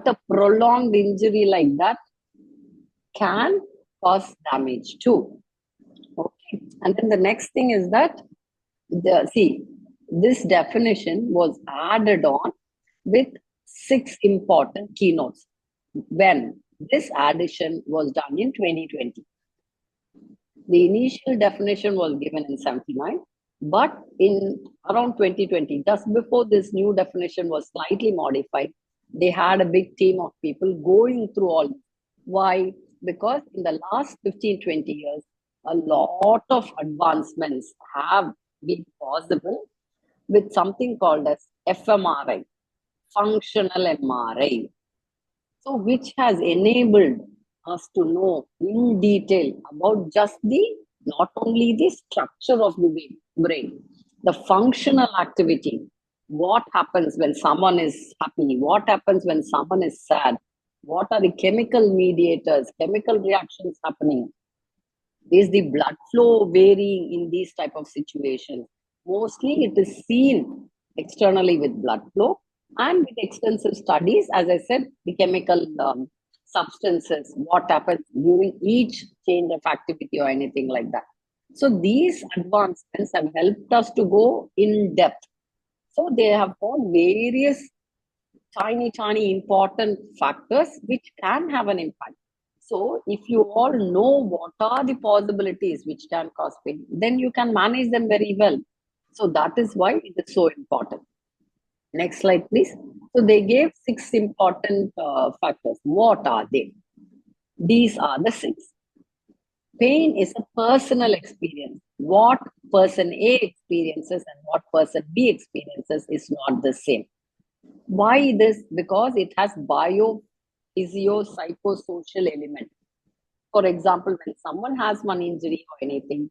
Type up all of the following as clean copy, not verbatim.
But a prolonged injury like that can cause damage too. Okay. And then the next thing is that, this definition was added on with 6 important keynotes when this addition was done in 2020. The initial definition was given in 79, but in around 2020, just before this new definition was slightly modified, they had a big team of people going through all. Why? Because in the last 15, 20 years, a lot of advancements have been possible with something called as fMRI, functional MRI. So, which has enabled us to know in detail about just not only the structure of the brain, the functional activity, what happens when someone is happy, what happens when someone is sad, what are the chemical mediators, chemical reactions happening, is the blood flow varying in these type of situations. Mostly it is seen externally with blood flow and with extensive studies, as I said, the chemical substances, what happens during each change of activity or anything like that. So these advancements have helped us to go in depth. So they have found various tiny important factors which can have an impact. So if you all know what are the possibilities which can cause pain, then you can manage them very well. So that is why it is so important. Next slide, please. So they gave 6 important factors. What are they? These are the 6. Pain is a personal experience. What person A experiences and what person B experiences is not the same. Why this? Because it has psychosocial element. For example, when someone has one injury or anything,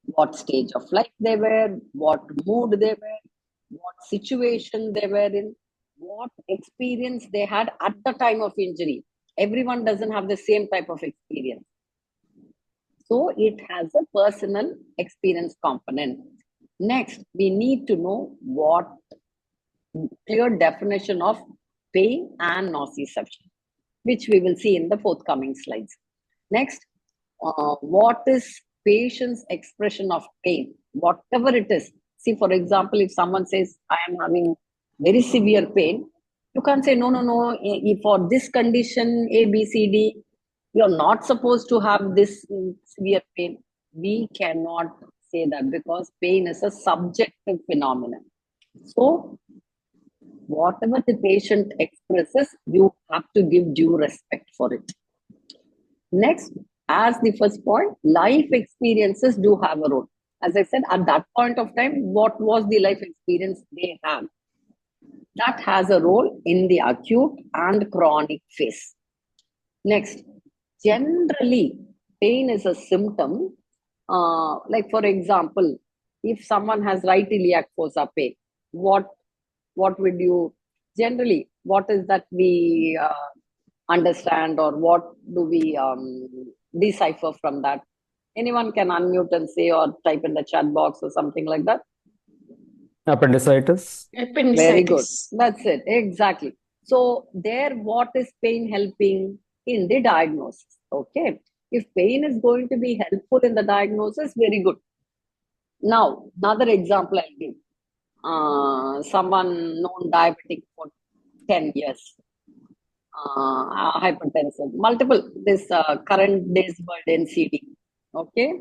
what stage of life they were, what mood they were, what situation they were in, what experience they had at the time of injury. Everyone doesn't have the same type of experience. So it has a personal experience component. Next, we need to know what clear definition of pain and nociception, which we will see in the forthcoming slides. Next, what is patient's expression of pain, whatever it is. See, for example, if someone says, I am having very severe pain, you can't say, no, for this condition, A, B, C, D, you're not supposed to have this severe pain. We cannot say that because pain is a subjective phenomenon. So, whatever the patient expresses, you have to give due respect for it. Next, as the first point, life experiences do have a role. As I said, at that point of time, what was the life experience they have? That has a role in the acute and chronic phase. Next, generally, pain is a symptom. Like for example, if someone has right iliac fossa pain, what would you generally? What is that we understand, or what do we decipher from that? Anyone can unmute and say or type in the chat box or something like that. Appendicitis. Very good. That's it. Exactly. So there, what is pain helping in the diagnosis? Okay. If pain is going to be helpful in the diagnosis, very good. Now, another example I'll give. Someone known diabetic for 10 years. Hypertensive, multiple, this current days world NCD. Okay.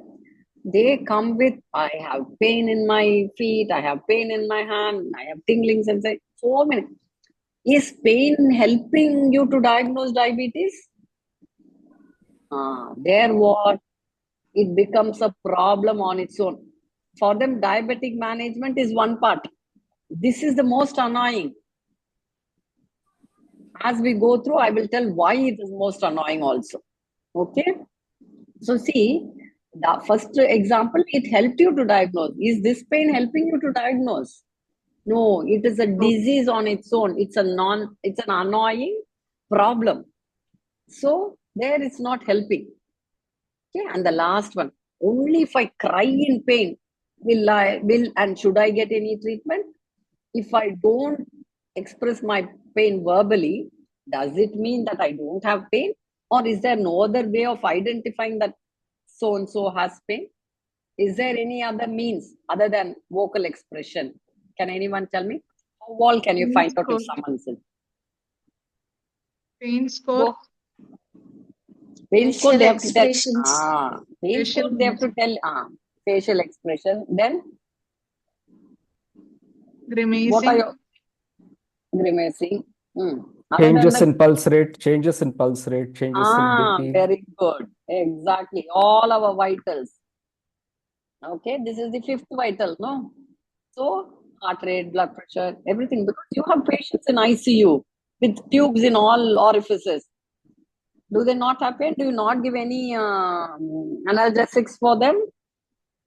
They come with, I have pain in my feet, I have pain in my hand, I have tinglings inside, so many. Is pain helping you to diagnose diabetes? There what? It becomes a problem on its own. For them, diabetic management is one part. This is the most annoying. As we go through, I will tell why it is most annoying also. Okay. So see, the first example, it helped you to diagnose. Is this pain helping you to diagnose? No, it is a disease on its own. It's an annoying problem. So there it's not helping. Okay, and the last one, only if I cry in pain, and should I get any treatment? If I don't express my pain verbally, Does it mean that I don't have pain? Or is there no other way of identifying that so-and-so has pain? Is there any other means other than vocal expression? Can anyone tell me? How all can you find out if someone's ill? Pain score. Pain score, they have to tell. Expressions. Pain score, they have to tell. Facial expression. Then, Grimacing. what are your grimacing? Changes in pulse rate, changes in pulse rate, changes in BP. Very good. Exactly. All our vitals. Okay, this is the fifth vital, no? So, heart rate, blood pressure, everything. Because you have patients in ICU with tubes in all orifices. Do they not have pain? Do you not give any analgesics for them?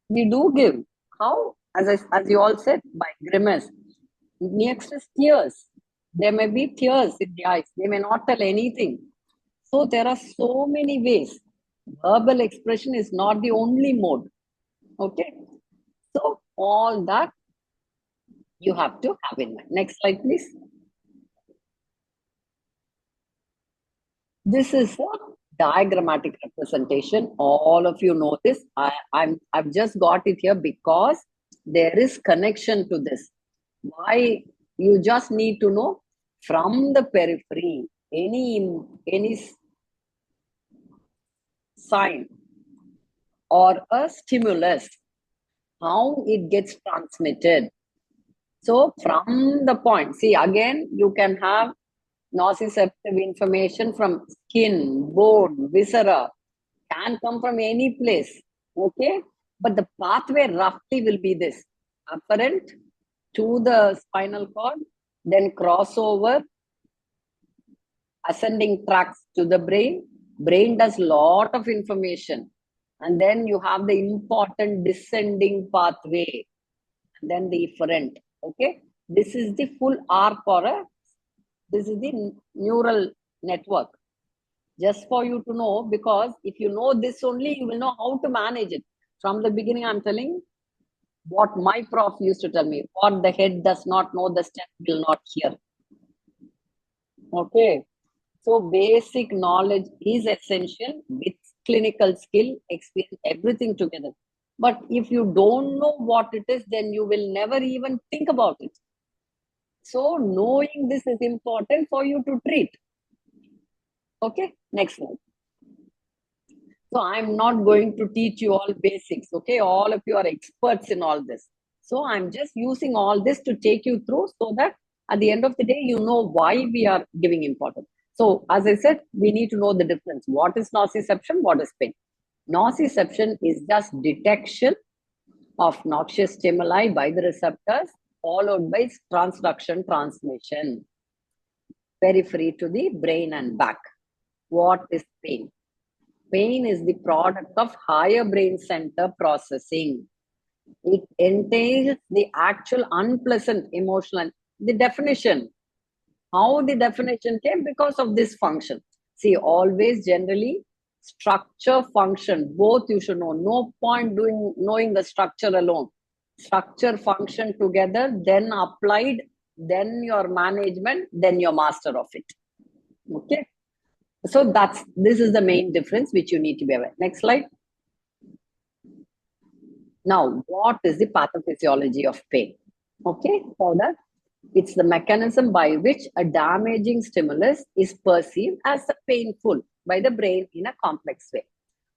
We do give. How? As you all said, by grimace. Next is tears. There may be tears in the eyes. They may not tell anything. So there are so many ways. Verbal expression is not the only mode. Okay. So all that you have to have in mind. Next slide, please. This is a diagrammatic representation. All of you know this. I've just got it here because there is connection to this. Why? You just need to know from the periphery, any sign or a stimulus, how it gets transmitted. So from the point, see again, you can have nociceptive information from skin, bone, viscera, can come from any place, okay? But the pathway roughly will be this: apparent to the spinal cord, then crossover, ascending tracks to the brain. Brain does lot of information. And then you have the important descending pathway, and then the efferent, okay? This is the full arc this is the neural network. Just for you to know, because if you know this only, you will know how to manage it. From the beginning, I'm telling what my prof used to tell me: what the head does not know, the stem will not hear. Okay. So basic knowledge is essential with clinical skill, experience, everything together. But if you don't know what it is, then you will never even think about it. So knowing this is important for you to treat. Okay, next slide. So I'm not going to teach you all basics, okay? All of you are experts in all this. So I'm just using all this to take you through so that at the end of the day, you know why we are giving importance. So as I said, we need to know the difference. What is nociception? What is pain? Nociception is just detection of noxious stimuli by the receptors, followed by transduction transmission, periphery to the brain and back. What is pain? Pain is the product of higher brain center processing. It entails the actual unpleasant emotional. The definition, how the definition came? Because of this function. See, always generally structure, function, both you should know. No point knowing the structure alone. Structure, function together, then applied, then your management, then your master of it. Okay. So this is the main difference which you need to be aware. Next slide. Now, what is the pathophysiology of pain? Okay, for that, it's the mechanism by which a damaging stimulus is perceived as painful by the brain in a complex way.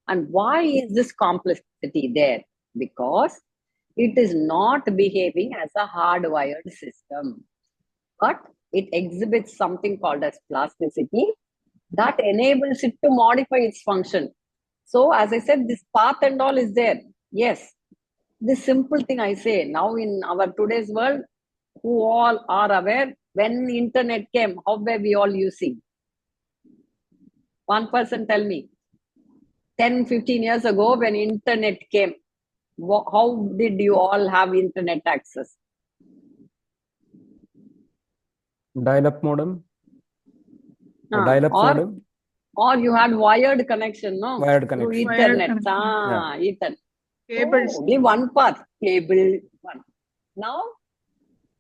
And why is this complexity there? Because it is not behaving as a hardwired system, but it exhibits something called as plasticity that enables it to modify its function. So as I said, this path and all is there. Yes, this simple thing I say, now in our today's world, who all are aware, when internet came, how were we all using? One person tell me, 10, 15 years ago when internet came, how did you all have internet access? Dial-up modem. Dial-up modem. Or you had wired connection, no? Wired connection. Through Ethernet. Ethernet. Cables. So only one path, cable one. Now,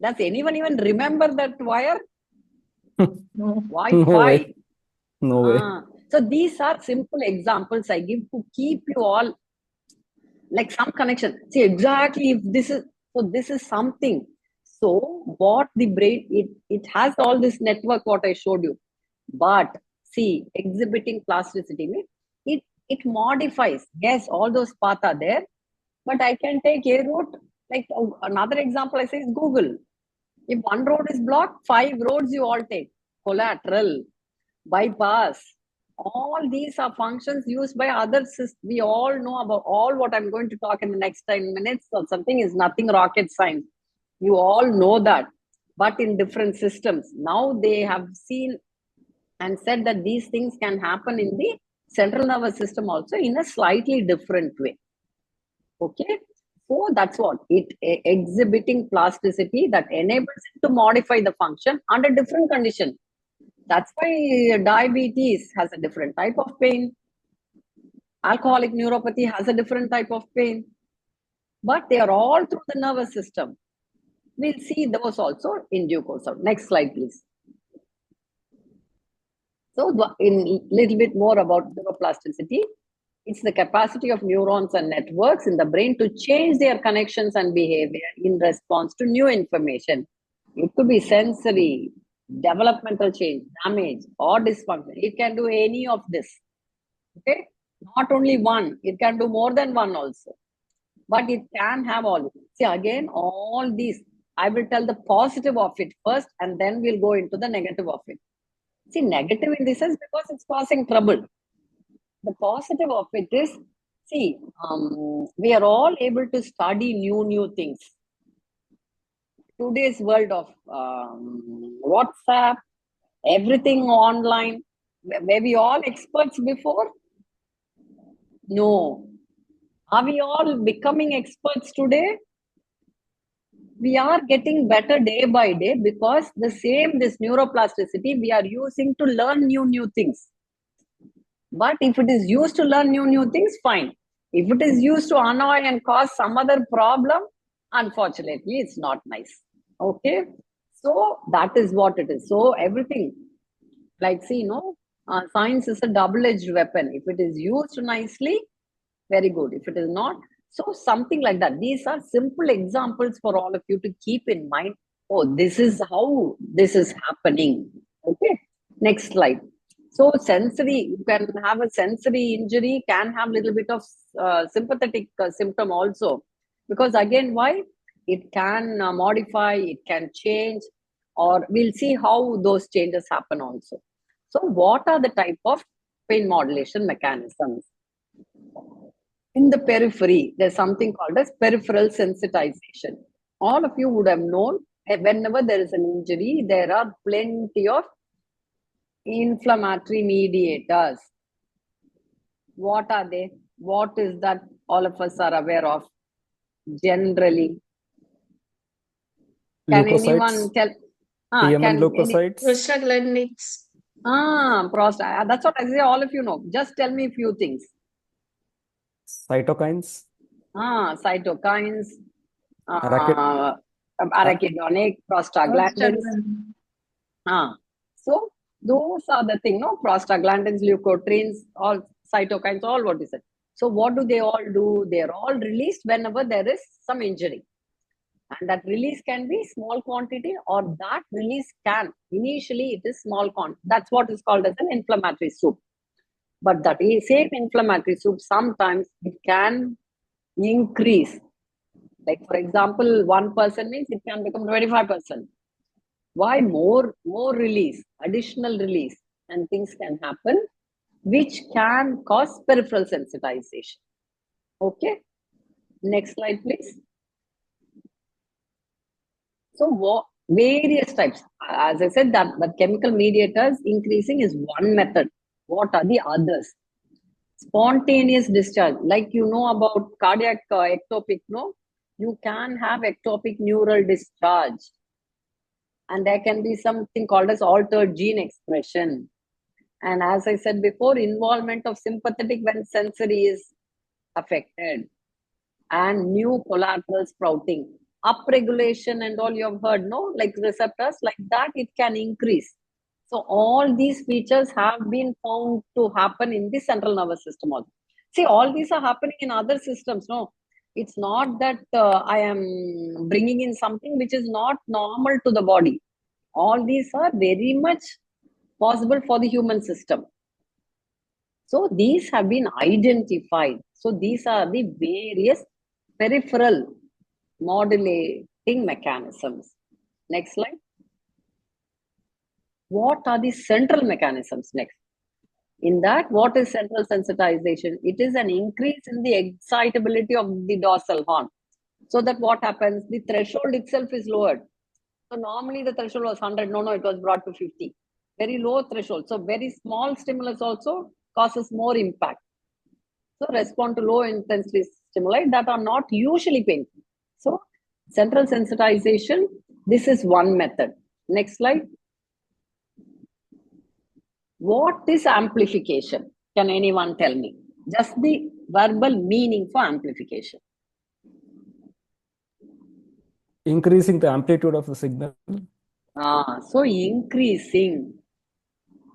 does anyone even remember that wire? No. Why No 5? way. No way. So these are simple examples I give to keep you all like some connection. See exactly if this is, so this is something. So what the brain, it has all this network what I showed you. But see, exhibiting plasticity means it modifies. Yes, all those paths are there, but I can take a route. Like another example I say is Google. If one road is blocked, 5 roads you all take. Collateral, bypass. All these are functions used by other systems. We all know about all what I'm going to talk in the next 10 minutes or something is nothing rocket science. You all know that. But in different systems. Now they have seen and said that these things can happen in the central nervous system also in a slightly different way. Okay, so that's what it exhibiting plasticity that enables it to modify the function under different condition. That's why diabetes has a different type of pain. Alcoholic neuropathy has a different type of pain, but they are all through the nervous system. We'll see those also in due course. Next slide, please. So, in little bit more about neuroplasticity, it's the capacity of neurons and networks in the brain to change their connections and behavior in response to new information. It could be sensory, developmental change, damage, or dysfunction. It can do any of this. Okay, not only one, it can do more than one also. But it can have all. See, again, all these, I will tell the positive of it first, and then we'll go into the negative of it. See, negative in this sense because it's causing trouble. The positive of it is, see, we are all able to study new things. Today's world of WhatsApp, everything online, were we all experts before? No. Are we all becoming experts today? We are getting better day by day because this neuroplasticity we are using to learn new things. But if it is used to learn new things, fine. If it is used to annoy and cause some other problem, unfortunately, it's not nice. Okay, so that is what it is. So everything, like see, science is a double-edged weapon. If it is used nicely, very good. If it is not, so something like that. These are simple examples for all of you to keep in mind. Oh, this is how this is happening. Okay, next slide. So sensory, you can have a sensory injury, can have a little bit of sympathetic symptom also. Because again, why? It can modify, it can change, or we'll see how those changes happen also. So what are the type of pain modulation mechanisms? In the periphery, there's something called as peripheral sensitization. All of you would have known whenever there is an injury, there are plenty of inflammatory mediators. What are they? What is that all of us are aware of generally? Can anyone Leukocytes, tell? TMN leukocytes. Prostaglandins. That's what I say. All of you know. Just tell me a few things. Cytokines, Cytokines, arachid, arachidonic, prostaglandins. So those are the thing, prostaglandins, leukotrienes, all cytokines, all what is it. So what do they all do? They're all released whenever there is some injury. And that release can be small quantity, or that release can, initially it is small quantity. That's what is called as an inflammatory soup. But that same inflammatory soup, sometimes it can increase. Like for example, 1% means it can become 25%. Why? More release, additional release, and things can happen, which can cause peripheral sensitization. Okay, next slide, please. So various types. As I said, that chemical mediators increasing is one method. What are the others? Spontaneous discharge, like about cardiac ectopic, no? You can have ectopic neural discharge. And there can be something called as altered gene expression. And as I said before, involvement of sympathetic when sensory is affected. And new collateral sprouting. Upregulation and all you have heard, no? Like receptors, like that, it can increase. So all these features have been found to happen in the central nervous system also. See, all these are happening in other systems. No, it's not that I am bringing in something which is not normal to the body. All these are very much possible for the human system. So these have been identified. So these are the various peripheral modulating mechanisms. Next slide. What are the central mechanisms next? In that, what is central sensitization? It is an increase in the excitability of the dorsal horn. So that what happens? The threshold itself is lowered. So normally the threshold was 100. No, it was brought to 50. Very low threshold. So very small stimulus also causes more impact. So respond to low intensity stimuli that are not usually painful. So central sensitization, this is one method. Next slide. What is amplification? Can anyone tell me? Just the verbal meaning for amplification. Increasing the amplitude of the signal. So increasing,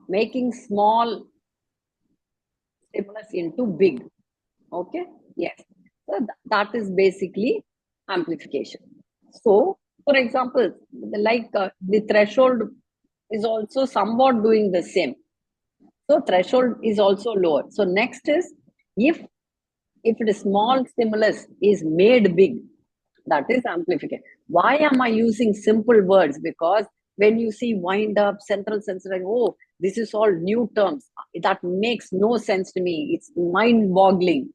making small stimulus into big. Okay, yes. So that is basically amplification. So, for example, like the threshold is also somewhat doing the same. So threshold is also lower. So next is if the small stimulus is made big, that is amplification. Why am I using simple words? Because when you see wind up, central sensitization, oh, this is all new terms. That makes no sense to me. It's mind boggling.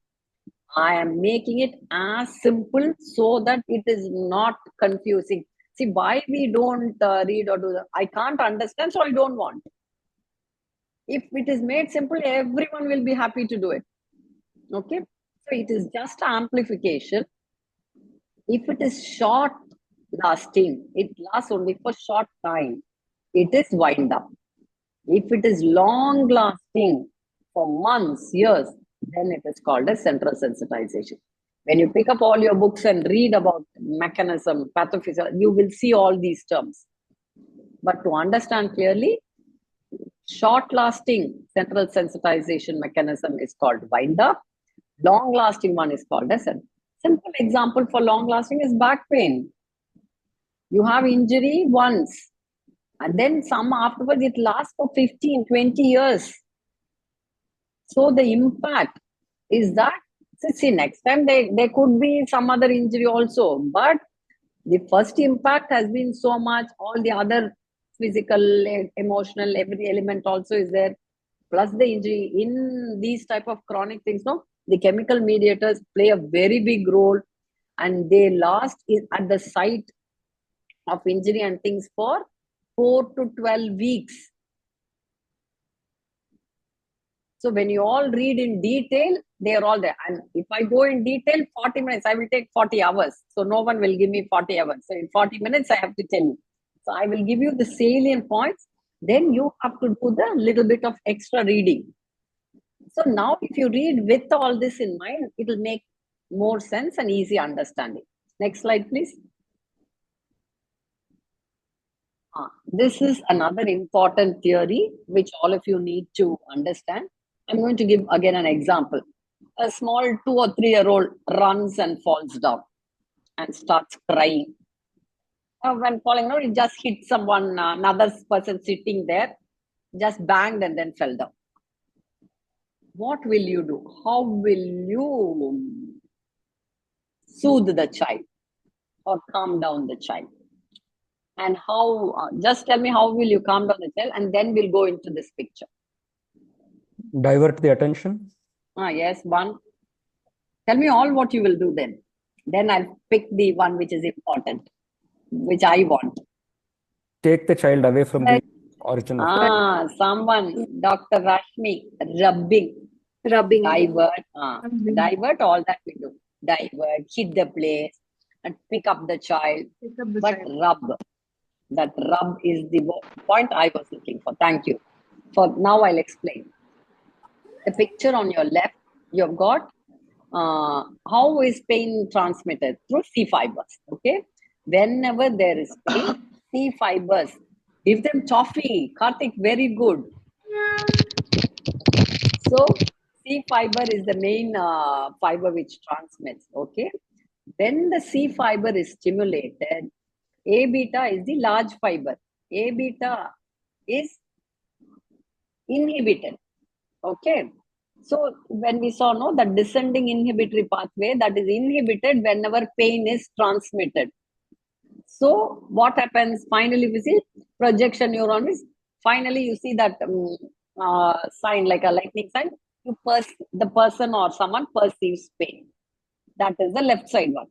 I am making it as simple so that it is not confusing. See, why we don't read or do that? I can't understand, so I don't want. If it is made simple, everyone will be happy to do it. Okay, so it is just amplification. If it is short lasting, it lasts only for short time, it is wind up. If it is long lasting for months, years, then it is called as central sensitization. When you pick up all your books and read about mechanism, pathophysiology, you will see all these terms. But to understand clearly, short-lasting central sensitization mechanism is called wind-up. Long-lasting one is called as a simple example for long-lasting is back pain. You have injury once, and then some afterwards, it lasts for 15, 20 years. So the impact is that, see, next time there could be some other injury also, but the first impact has been so much, all the other physical, emotional, every element also is there, plus the injury. In these type of chronic things, no, the chemical mediators play a very big role, and they last at the site of injury and things for 4 to 12 weeks. So when you all read in detail, they are all there. And if I go in detail, 40 minutes, I will take 40 hours. So no one will give me 40 hours. So in 40 minutes, I have to tell you. So I will give you the salient points. Then you have to do the little bit of extra reading. So now if you read with all this in mind, it will make more sense and easy understanding. Next slide, please. This is another important theory which all of you need to understand. I'm going to give again an example. A small 2 or 3-year-old runs and falls down and starts crying. When falling down, it just hit someone, another person sitting there, just banged and then fell down. What will you do? How will you soothe the child or calm down the child? And how, just tell me how will you calm down the child, and then we'll go into this picture. Divert the attention. Yes, one. Tell me all what you will do then. Then I'll pick the one which is important, which I want. Take the child away from the origin of someone, Dr. Rashmi, rubbing. Divert. Divert, all that we do. Divert, hit the place, and pick up the child. Rub. That rub is the point I was looking for. Thank you. For now, I'll explain. The picture on your left, you've got how is pain transmitted? Through C fibers. Okay. Whenever there is pain, C fibers Give them toffee. Karthik, very good. So C fiber is the main fiber which transmits. Okay. When the C fiber is stimulated, A beta is the large fiber. A beta is inhibited. Okay. So when we saw no, the descending inhibitory pathway that is inhibited whenever pain is transmitted. So what happens finally? We see projection neuron is finally you see that sign like a lightning sign. The person or someone perceives pain. That is the left side one.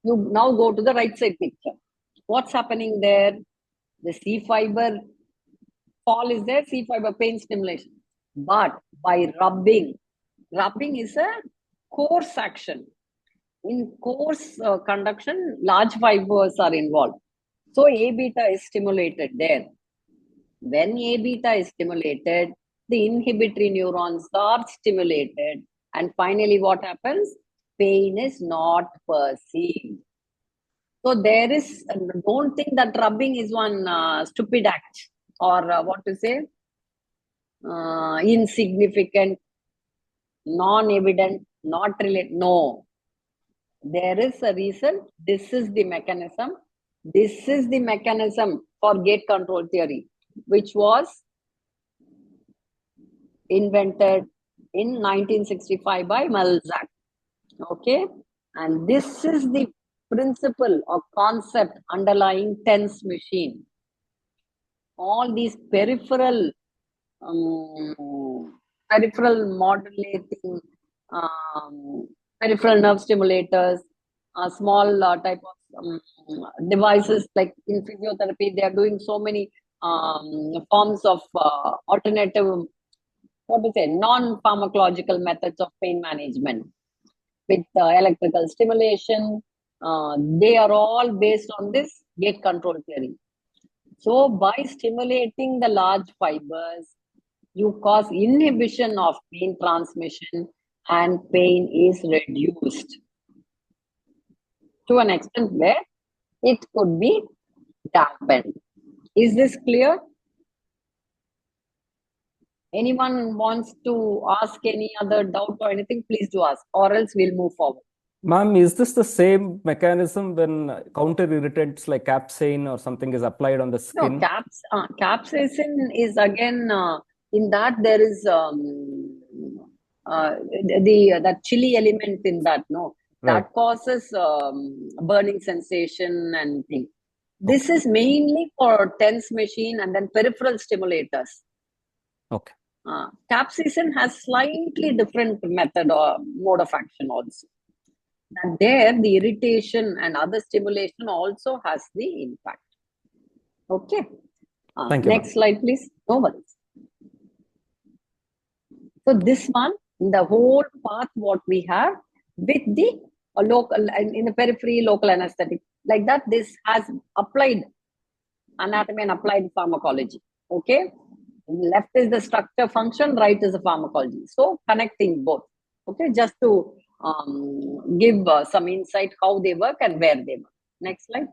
You now go to the right side picture. What's happening there? The C fiber fall is there, C fiber pain stimulation. But by rubbing is a coarse action. In coarse conduction, large fibers are involved. So A beta is stimulated there. When A beta is stimulated, the inhibitory neurons are stimulated. And finally, what happens? Pain is not perceived. So there is, don't think that rubbing is one stupid act or what to say, insignificant, non-evident, not related. No, there is a reason. This is the mechanism. This is the mechanism for gate control theory, which was invented in 1965 by Malzac. Okay, and this is the principle or concept underlying TENS machine. All these peripheral modulating peripheral nerve stimulators, small type of devices like in physiotherapy, they are doing so many forms of alternative, what to say, non-pharmacological methods of pain management with electrical stimulation. They are all based on this gate control theory. So by stimulating the large fibers, you cause inhibition of pain transmission and pain is reduced to an extent where it could be dampened. Is this clear? Anyone wants to ask any other doubt or anything, please do ask, or else we'll move forward. Ma'am, is this the same mechanism when counter irritants like capsaicin or something is applied on the skin? No, capsaicin is again, in that there is that chili element in that, no? Right. That causes burning sensation and thing. This is mainly for TENS machine and then peripheral stimulators. Okay. Capsaicin has slightly different method or mode of action also. And there, the irritation and other stimulation also has the impact. Okay. Thank you, next slide, please. No worries. So this one, the whole path, what we have with the local, in the periphery, local anesthetic, like that, this has applied anatomy and applied pharmacology. Okay. Left is the structure function, right is the pharmacology. So connecting both. Okay. Just to give some insight how they work and where they work. Next slide.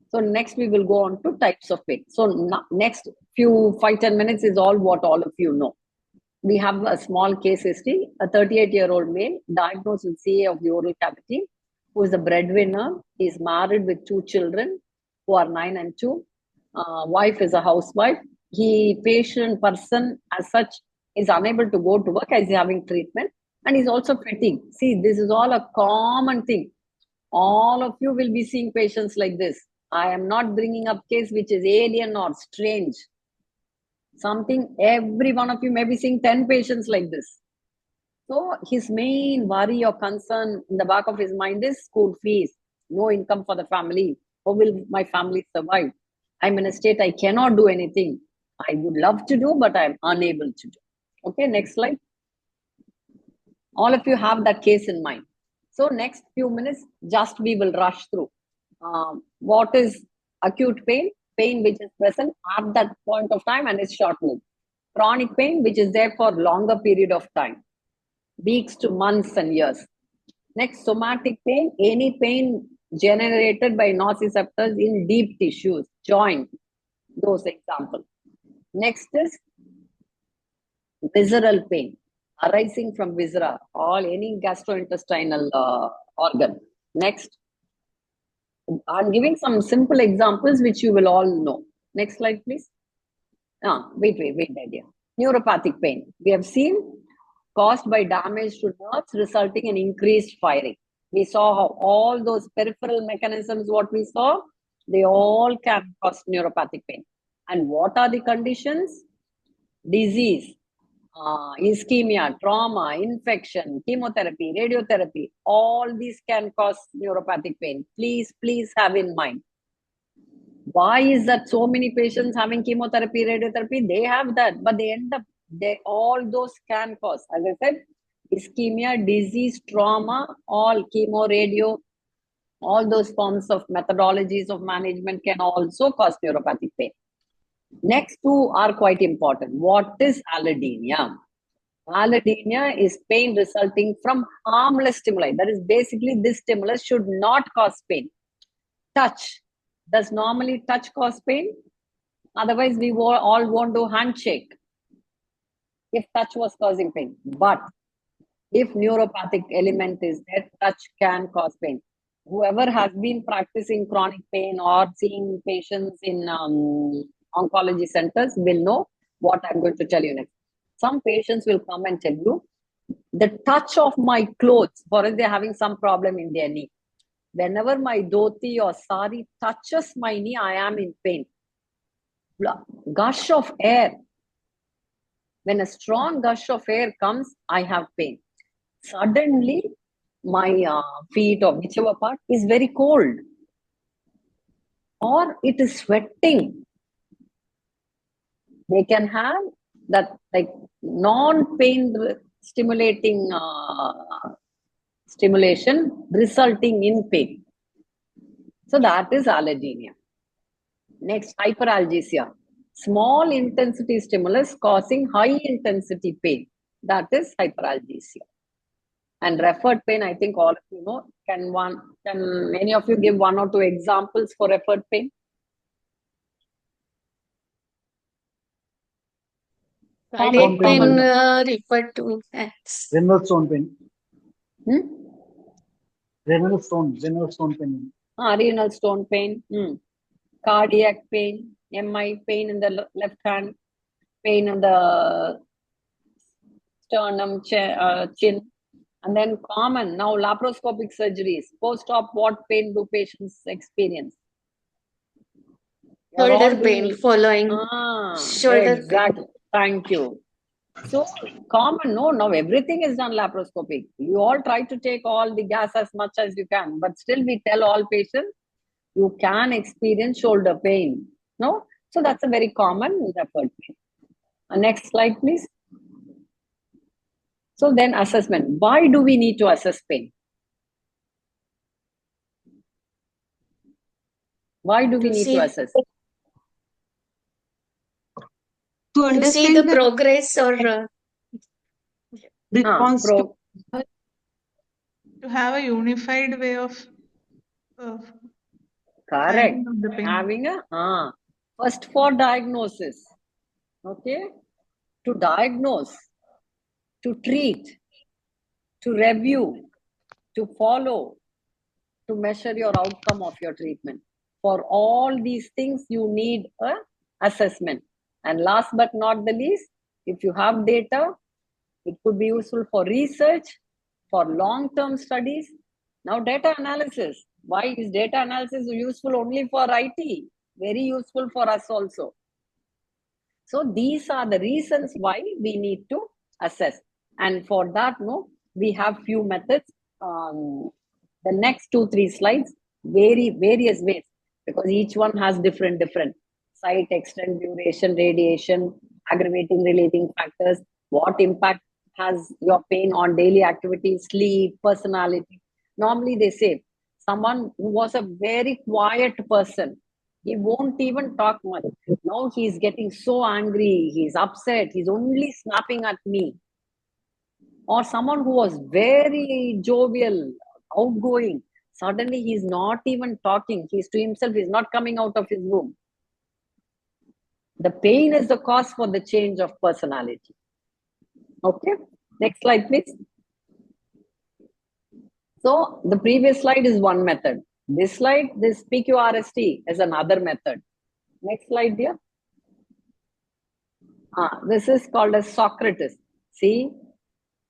So next we will go on to types of pain. So next few 5-10 minutes is all what all of you know. We have a small case history. A 38-year-old male diagnosed with CA of the oral cavity, who is a breadwinner. He is married with 2 children who are 9 and 2. Wife is a housewife. Patient person as such is unable to go to work as he's having treatment, and he's also fatigued. See, this is all a common thing. All of you will be seeing patients like this. I am not bringing up case which is alien or strange. Something, every one of you may be seeing 10 patients like this. So his main worry or concern in the back of his mind is school fees, no income for the family. How will my family survive? I'm in a state I cannot do anything. I would love to do, but I'm unable to do. Okay, next slide. All of you have that case in mind. So next few minutes, just we will rush through. What is acute pain? Pain which is present at that point of time and is short-lived. Chronic pain which is there for longer period of time, weeks to months and years. Next, somatic pain, any pain generated by nociceptors in deep tissues, joint, those examples. Next is visceral pain arising from viscera or any gastrointestinal organ. Next, I'm giving some simple examples which you will all know. Next slide, please. Wait, idea. Neuropathic pain. We have seen caused by damage to nerves resulting in increased firing. We saw how all those peripheral mechanisms, what we saw, they all can cause neuropathic pain. And what are the conditions? Disease, ischemia, trauma, infection, chemotherapy, radiotherapy, all these can cause neuropathic pain. Please have in mind. Why is that so many patients having chemotherapy, radiotherapy? They have that, but they end up, all those can cause, as I said, ischemia, disease, trauma, all chemo, radio, all those forms of methodologies of management can also cause neuropathic pain. Next two are quite important. What is allodynia? Allodynia is pain resulting from harmless stimuli. That is basically this stimulus should not cause pain. Touch. Does normally touch cause pain? Otherwise, we all won't do handshake if touch was causing pain. But if neuropathic element is there, touch can cause pain. Whoever has been practicing chronic pain or seeing patients in oncology centers will know what I'm going to tell you next. Some patients will come and tell you, the touch of my clothes, for if they're having some problem in their knee, whenever my dhoti or sari touches my knee, I am in pain. Gush of air. When a strong gush of air comes, I have pain. Suddenly, my feet or whichever part is very cold. Or it is sweating. They can have that like non-pain stimulating stimulation resulting in pain. So that is allodynia. Next, hyperalgesia. Small intensity stimulus causing high intensity pain. That is hyperalgesia. And referred pain, I think all of you know. Can any of you give one or two examples for referred pain? Cardiac pain referred to as renal stone pain. Renal stone pain. Renal stone pain. Cardiac pain, MI, pain in the left hand, pain in the sternum, chin. And then common, now laparoscopic surgeries. Post-op, what pain do patients experience? Shoulder pain following shoulder exactly. pain. Thank you. So common, no, now everything is done laparoscopic. You all try to take all the gas as much as you can, but still we tell all patients, you can experience shoulder pain. No? So that's a very common referred pain. Next slide, please. So then assessment. Why do we need to assess pain? Why do we need to assess? To see the progress or to have a unified way of correct. Having a first for diagnosis. Okay. To diagnose, to treat, to review, to follow, to measure your outcome of your treatment. For all these things, you need an assessment. And last but not the least, if you have data, it could be useful for research, for long-term studies. Now, data analysis. Why is data analysis useful only for IT? Very useful for us also. So these are the reasons why we need to assess. And for that, we have few methods. The next 2-3 slides, various ways, because each one has different site, extent, duration, radiation, aggravating, relating factors, what impact has your pain on daily activities, sleep, personality. Normally they say, someone who was a very quiet person, he won't even talk much. Now he's getting so angry, he's upset, he's only snapping at me. Or someone who was very jovial, outgoing, Suddenly he's not even talking. He's to himself. He's not coming out of his room. The pain is the cause for the change of personality. Okay. Next slide, please. So the previous slide is one method. This slide, this PQRST is another method. Next slide, dear. This is called as Socrates. See,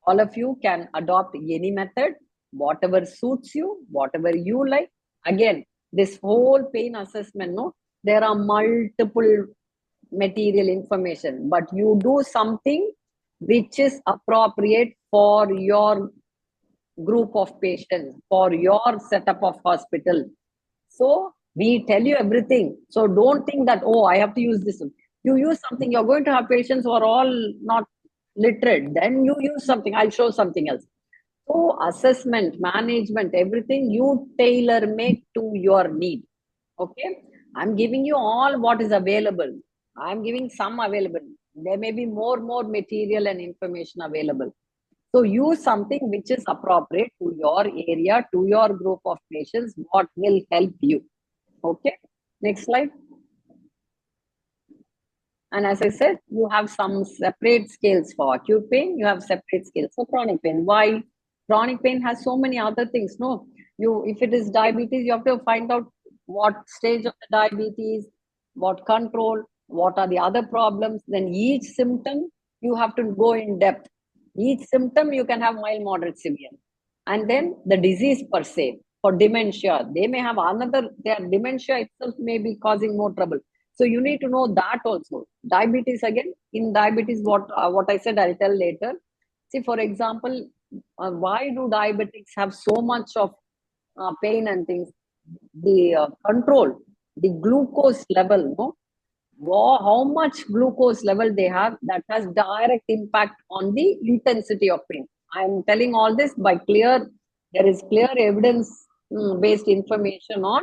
all of you can adopt any method, whatever suits you, whatever you like. Again, this whole pain assessment, no, there are multiple material information, but you do something which is appropriate for your group of patients, for your setup of hospital. So we tell you everything. So don't think that, oh, I have to use this. You use something, you're going to have patients who are all not literate. Then you use something, I'll show something else. So assessment, management, everything you tailor make to your need. Okay. I'm giving you all what is available. I'm giving some available. There may be more material and information available. So use something which is appropriate to your area, to your group of patients, what will help you. Okay. Next slide. And as I said, you have some separate scales for acute pain. You have separate scales for chronic pain. Why? Chronic pain has so many other things. No, if it is diabetes, you have to find out what stage of the diabetes, what control, what are the other problems. Then each symptom, you have to go in depth. Each symptom, you can have mild, moderate, severe. And then the disease per se. For dementia, they may have their dementia itself may be causing more trouble. So you need to know that also. Diabetes, again, in diabetes, what I said, I'll tell later. See, for example, why do diabetics have so much of pain and things? The control, the glucose level, no? How much glucose level they have, that has direct impact on the intensity of pain. I'm telling all this by there is clear evidence based information on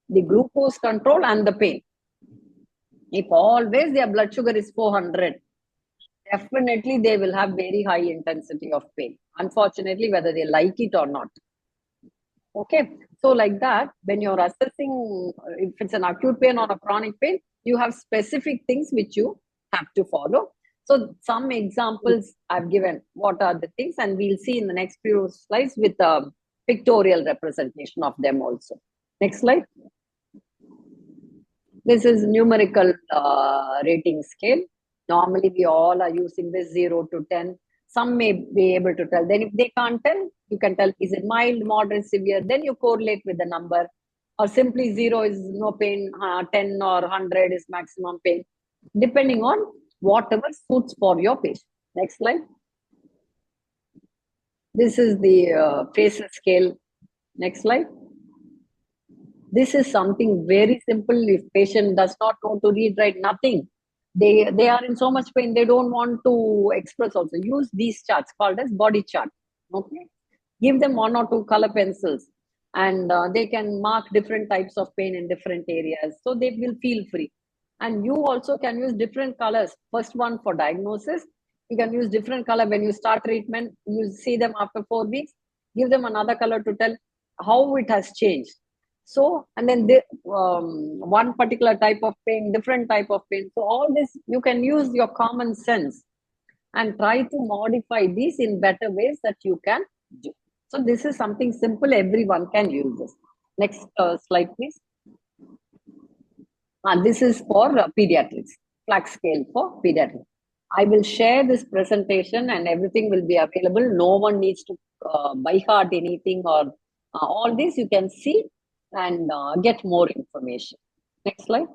the glucose control and the pain. If always their blood sugar is 400, definitely they will have very high intensity of pain. Unfortunately, whether they like it or not. Okay. So like that, when you're assessing if it's an acute pain or a chronic pain, you have specific things which you have to follow. So some examples I've given, what are the things, and we'll see in the next few slides with a pictorial representation of them also. Next slide. This is numerical rating scale. Normally, we all are using this 0 to 10. Some may be able to tell. Then if they can't tell, you can tell, is it mild, moderate, severe? Then you correlate with the number. Or simply 0 is no pain, 10 or 100 is maximum pain. Depending on whatever suits for your patient. Next slide. This is the FACES scale. Next slide. This is something very simple. If patient does not know to read, write, nothing. They are in so much pain, they don't want to express also. Use these charts called as body chart. Okay. Give them 1 or 2 color pencils and they can mark different types of pain in different areas. So they will feel free. And you also can use different colors. First one for diagnosis. You can use different color when you start treatment. You see them after 4 weeks. Give them another color to tell how it has changed. So, and then one particular type of pain, different type of pain. So all this, you can use your common sense and try to modify these in better ways that you can do. So this is something simple, everyone can use this. Next slide, please. This is for pediatrics, FLAX scale for pediatrics. I will share this presentation and everything will be available. No one needs to by heart anything or all this you can see and get more information. Next slide.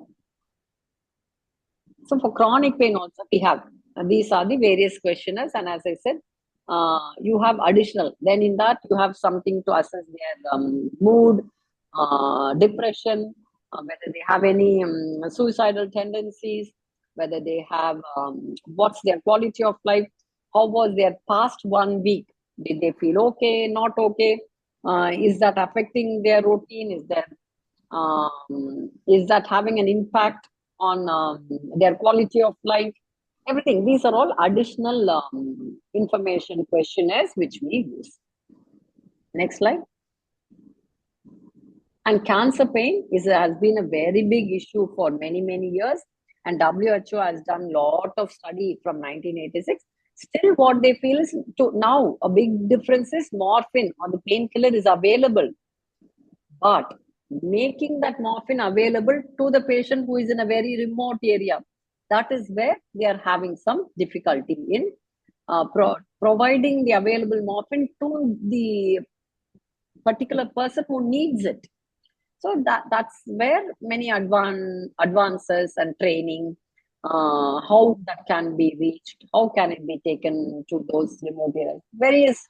So for chronic pain also we have, these are the various questionnaires, and as I said, you have additional, then in that you have something to assess their mood, depression, whether they have any suicidal tendencies, whether they have, what's their quality of life, how was their past 1 week, did they feel okay, not okay, is that affecting their routine, is that having an impact on their quality of life, everything. These are all additional information questionnaires which we use. Next slide. And cancer pain has been a very big issue for many, many years. And WHO has done a lot of study from 1986. Still, what they feel is now a big difference is morphine or the painkiller is available. But making that morphine available to the patient who is in a very remote area, that is where they are having some difficulty in providing the available morphine to the particular person who needs it. So that's where many advances and training, how that can be reached, how can it be taken to those remote areas. Various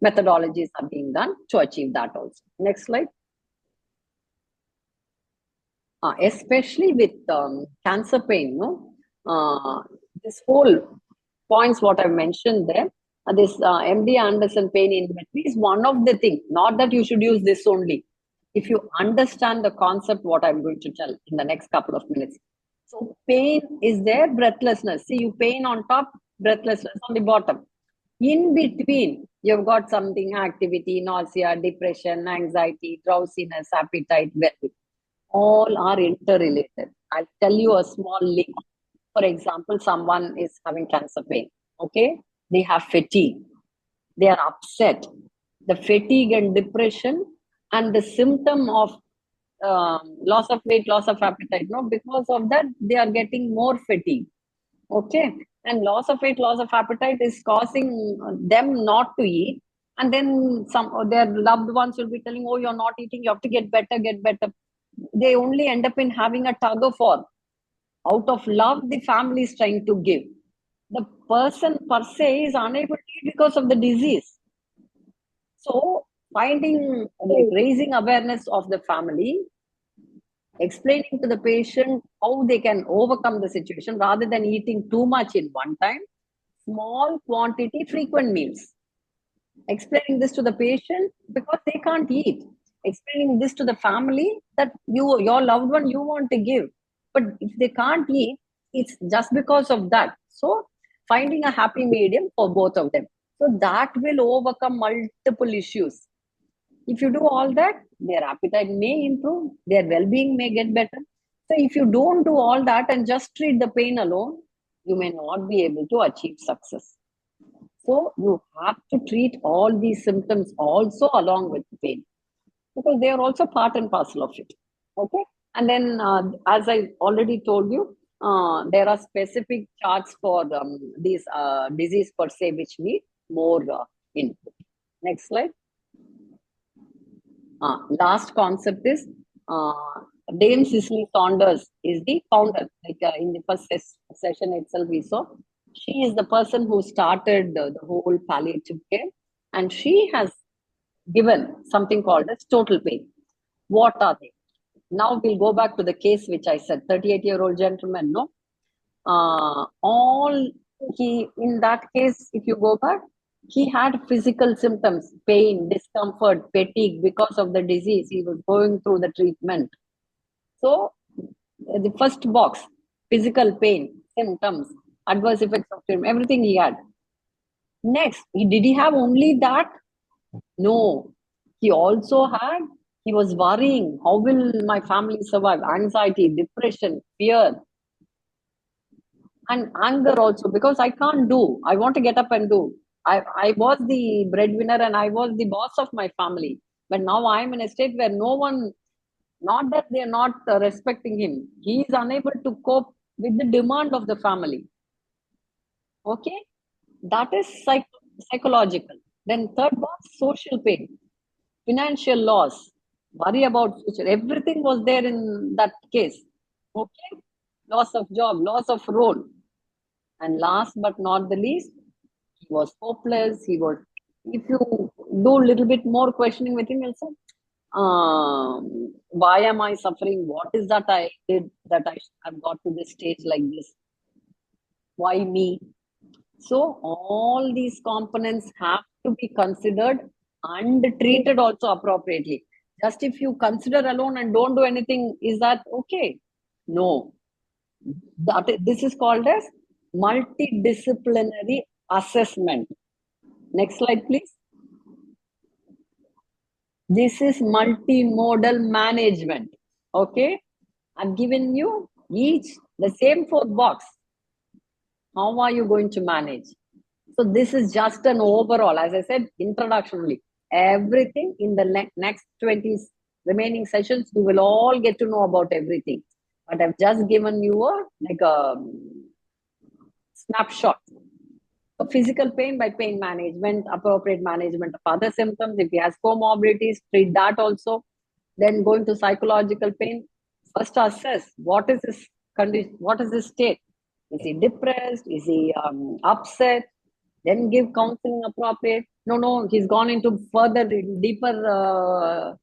methodologies are being done to achieve that also. Next slide. Especially with cancer pain, this whole points what I mentioned there, this MD Anderson pain inventory is one of the things, not that you should use this only. If you understand the concept, what I'm going to tell in the next couple of minutes. So pain is there, breathlessness. See, you pain on top, breathlessness on the bottom. In between, you've got something, activity, nausea, depression, anxiety, drowsiness, appetite, well-being. All are interrelated. I'll tell you a small link. For example, someone is having cancer pain. Okay, they have fatigue. They are upset. The fatigue and depression and the symptom of loss of weight, loss of appetite. No, because of that, they are getting more fatigue. Okay, and loss of weight, loss of appetite is causing them not to eat. And then some of their loved ones will be telling, "Oh, you're not eating. You have to get better, get better." They only end up in having a tug of war. Out of love, the family is trying to give. The person per se is unable to eat because of the disease. So, raising awareness of the family, explaining to the patient how they can overcome the situation rather than eating too much in one time, small quantity, frequent meals. Explaining this to the patient because they can't eat. Explaining this to the family that your loved one you want to give, but if they can't eat, it's just because of that. So finding a happy medium for both of them, so that will overcome multiple issues. If you do all that, their appetite may improve, their well-being may get better. So if you don't do all that and just treat the pain alone, you may not be able to achieve success. So you have to treat all these symptoms also along with the pain, because they are also part and parcel of it. Okay. And then, as I already told you, there are specific charts for these disease per se, which need more input. Next slide. Last concept is Dame Cicely Saunders is the founder. Like in the first session itself, we saw she is the person who started the whole palliative care, and she has given something called as total pain. What are they? Now we'll go back to the case which I said, 38-year-old gentleman, no? In that case, if you go back, he had physical symptoms, pain, discomfort, fatigue because of the disease. He was going through the treatment. So the first box, physical pain, symptoms, adverse effects of treatment, everything he had. Next, did he have only that? No, he also had, he was worrying, how will my family survive? Anxiety, depression, fear, and anger also, because I can't do, I want to get up and do. I was the breadwinner and I was the boss of my family. But now I'm in a state where no one, not that they're not respecting him, he is unable to cope with the demand of the family. Okay, that is psychological. Then third box, social pain, financial loss, worry about future. Everything was there in that case. Okay, loss of job, loss of role. And last but not the least, he was hopeless. He was, if you do a little bit more questioning with him, you'll say, why am I suffering? What is that I did that I have got to this stage like this? Why me? So all these components have to be considered and treated also appropriately. Just if you consider alone and don't do anything, is that okay? No. This is called as multidisciplinary assessment. Next slide, please. This is multimodal management. Okay, I've given you each the same 4 box. How are you going to manage? So this is just an overall, as I said, introductionally. Everything in the next 20 remaining sessions, you will all get to know about everything. But I've just given you a snapshot. So physical pain by pain management, appropriate management of other symptoms. If he has comorbidities, treat that also. Then going to psychological pain, first assess what is his condition, what is his state. Is he depressed? Is he upset? Then give counseling appropriate. No, he's gone into further deeper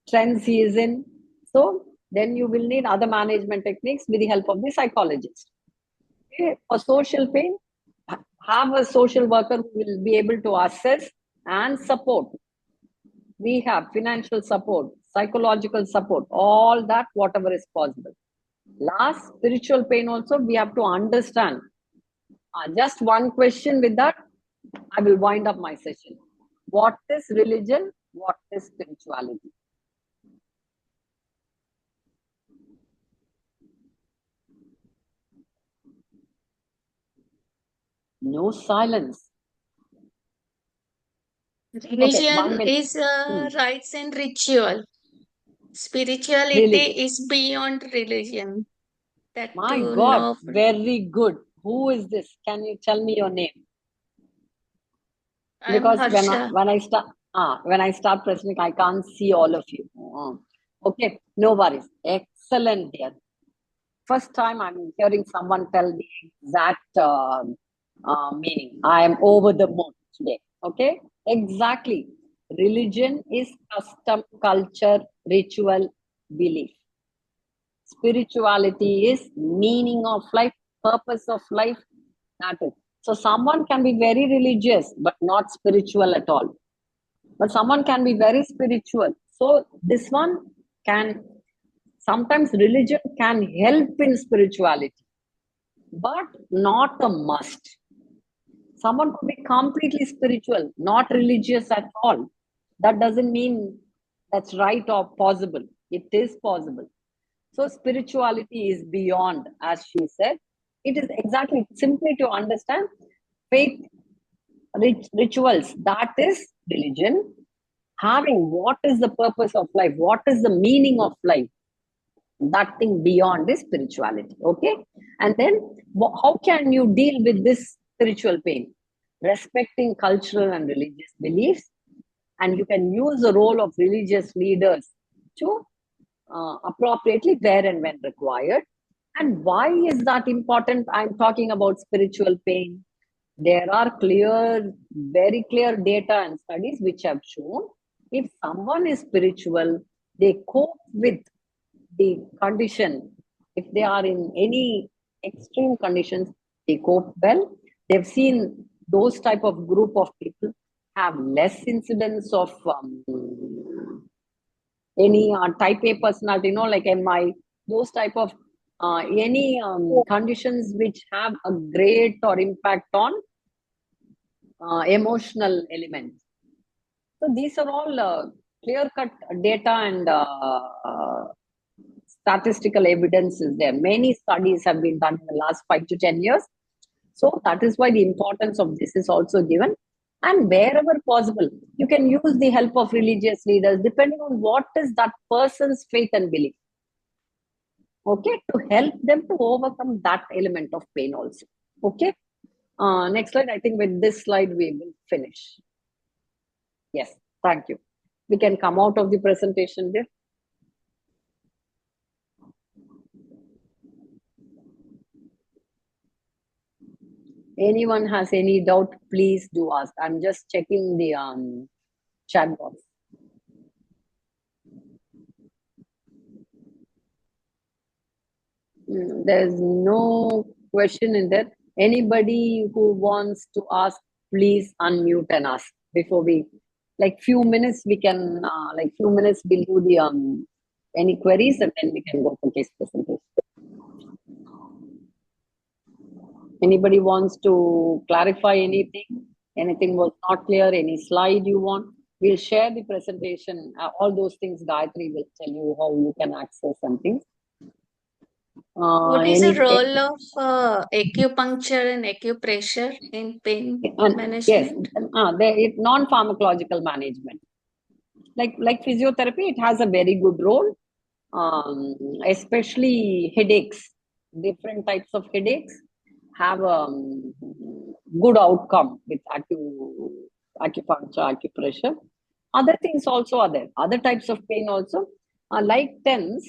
trends he is in. So then you will need other management techniques with the help of the psychologist. Okay. For social pain, have a social worker who will be able to assess and support. We have financial support, psychological support, all that, whatever is possible. Last, spiritual pain also, we have to understand. Just one question with that, I will wind up my session. What is religion? What is spirituality? No silence. Religion is rites and ritual. Spirituality Religion. is beyond religion. That My to God, know. very good. Who is this? Can you tell me your name? I'm Because Harsha. when I start presenting, I can't see all of you. Okay, no worries. Excellent, dear. First time I'm hearing someone tell the exact meaning. I am over the moon today. Okay, exactly. Religion is custom, culture, ritual, belief. Spirituality is meaning of life, purpose of life. That is. So someone can be very religious but not spiritual at all. But someone can be very spiritual. So this one can, sometimes religion can help in spirituality, but not a must. Someone could be completely spiritual, not religious at all. That doesn't mean that's right or possible. It is possible. So spirituality is beyond, as she said. It is exactly simply to understand faith, rituals. That is religion. Having what is the purpose of life? What is the meaning of life? That thing beyond is spirituality. Okay. And then how can you deal with this spiritual pain? Respecting cultural and religious beliefs. And you can use the role of religious leaders to appropriately where and when required. And why is that important? I'm talking about spiritual pain. There are very clear data and studies which have shown if someone is spiritual, they cope with the condition. If they are in any extreme conditions, they cope well. They've seen those type of group of people have less incidence of any type A personality, like MI, those type of any conditions which have a great or impact on emotional elements. So these are all clear-cut data and statistical evidence is there. Many studies have been done in the last 5 to 10 years. So that is why the importance of this is also given. And wherever possible, you can use the help of religious leaders, depending on what is that person's faith and belief. Okay, to help them to overcome that element of pain also. Okay. Next slide. I think with this slide, we will finish. Yes, thank you. We can come out of the presentation there. Anyone has any doubt, please do ask. I'm just checking the chat box. There's no question in there. Anybody who wants to ask, please unmute and ask before we, few minutes, we can, few minutes, we'll do the any queries and then we can go for case presentation. Anybody wants to clarify anything? Anything was not clear? Any slide you want? We'll share the presentation, all those things. Gayatri will tell you how you can access and things. What is the role of acupuncture and acupressure in pain management? Yes, non-pharmacological management. Like physiotherapy, it has a very good role, especially headaches. Different types of headaches have a good outcome with acupuncture, acupressure. Other things also are there. Other types of pain also, like TENS,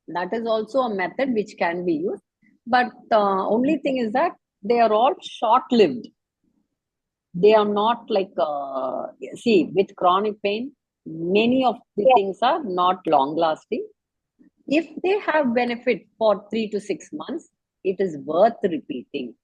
that is also a method which can be used. But only thing is that they are all short-lived. They are not like, see, with chronic pain, many of the things are not long-lasting. If they have benefit for 3 to 6 months, it is worth repeating.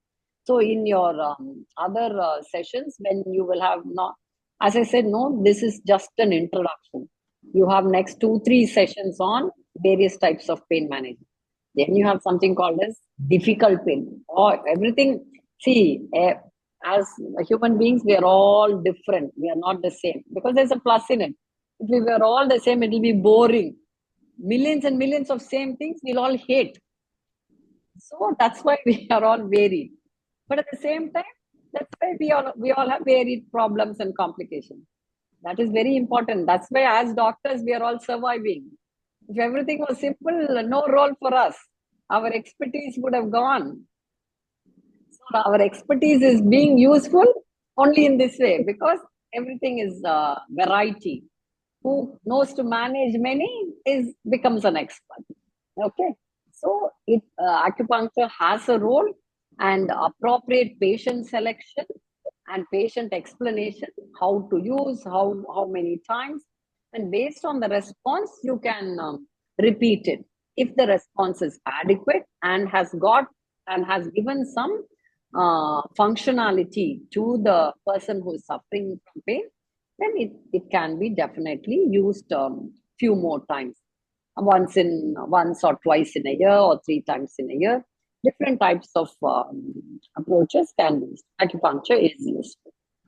So in your other sessions, when you will have not, as I said, no, this is just an introduction. You have next 2-3 sessions on various types of pain management. Then you have something called as difficult pain. Or everything, see, as human beings, we are all different. We are not the same because there's a plus in it. If we were all the same, it will be boring. Millions and millions of same things we'll all hate. So that's why we are all varied. But at the same time, that's why we all have varied problems and complications. That is very important. That's why as doctors, we are all surviving. If everything was simple, no role for us. Our expertise would have gone. So our expertise is being useful only in this way because everything is variety. Who knows to manage many becomes an expert. Okay. So acupuncture has a role, and appropriate patient selection and patient explanation, how to use, how many times, and based on the response, you can repeat it. If the response is adequate and has given some functionality to the person who is suffering from pain, then it can be definitely used few more times, once or twice in a year or 3 times in a year. Different types of approaches can be used. Acupuncture is used.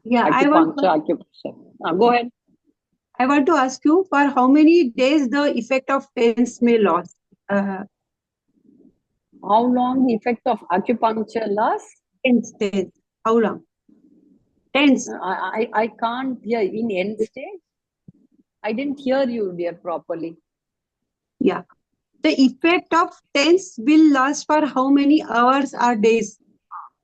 Yeah, acupressure. Go ahead. I want to ask you, for how many days the effect of TENS may last? How long the effect of acupuncture lasts? TENS. How long? TENS. I can't hear. In end stage? I didn't hear you, dear, properly. Yeah. The effect of TENS will last for how many hours or days?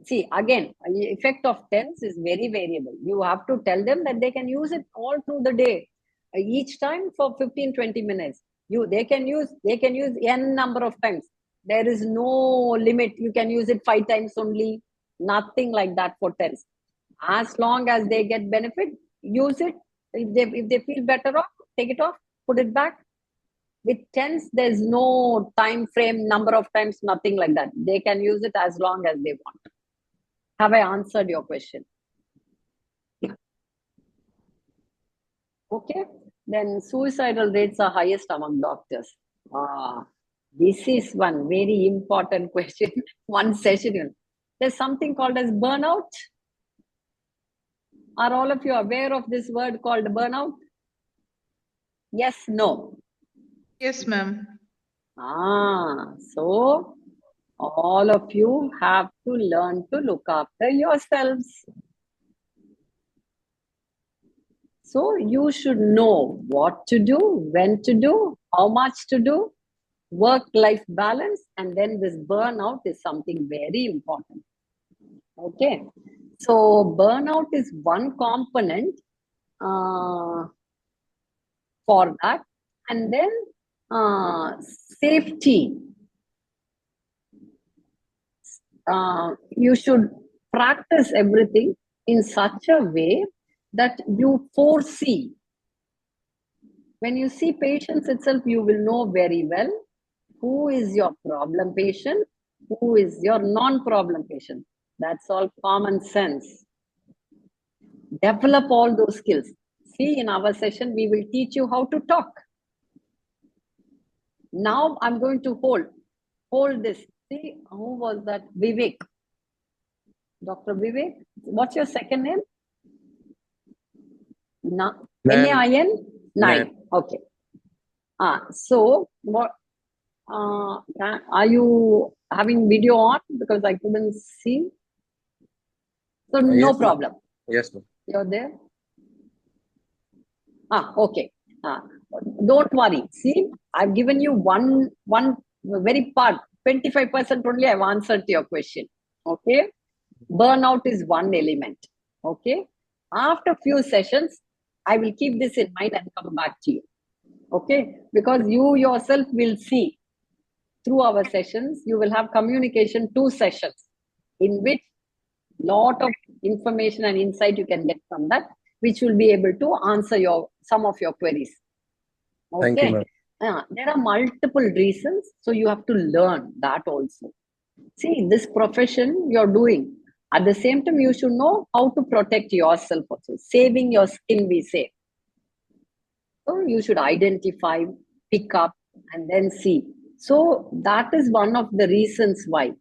See, again, the effect of TENS is very variable. You have to tell them that they can use it all through the day, each time for 15-20 minutes. They can use n number of times. There is no limit. You can use it 5 times only. Nothing like that for TENS. As long as they get benefit, use it. If they feel better off, take it off, put it back. With TENS, there's no time frame, number of times, nothing like that. They can use it as long as they want. Have I answered your question? Yeah. Okay. Then suicidal rates are highest among doctors. This is one very important question. One session. There's something called as burnout. Are all of you aware of this word called burnout? Yes, no. Yes, ma'am. So all of you have to learn to look after yourselves. So you should know what to do, when to do, how much to do, work-life balance, and then this burnout is something very important. Okay. So burnout is one component for that. And then safety. You should practice everything in such a way that you foresee. When you see patients itself, you will know very well who is your problem patient, who is your non-problem patient. That's all common sense. Develop all those skills. See, in our session, we will teach you how to talk. Now I'm going to hold this. See, who was that? Vivek. Dr. Vivek. What's your second name? NAIN? 9. Okay. So what? Are you having video on? Because I couldn't see. So no Yes, ma'am. problem. Yes, ma'am. You're there? Okay. Don't worry. See, I've given you one very part, 25% only I've answered to your question. Okay. Burnout is one element. Okay. After few sessions, I will keep this in mind and come back to you. Okay. Because you yourself will see through our sessions, you will have communication 2 sessions in which lot of information and insight you can get from that, which will be able to answer some of your queries. Okay. Thank you, ma'am. There are multiple reasons, so you have to learn that also. See, this profession you're doing, at the same time, you should know how to protect yourself also. Saving your skin, we say. So you should identify, pick up, and then see. So that is one of the reasons why.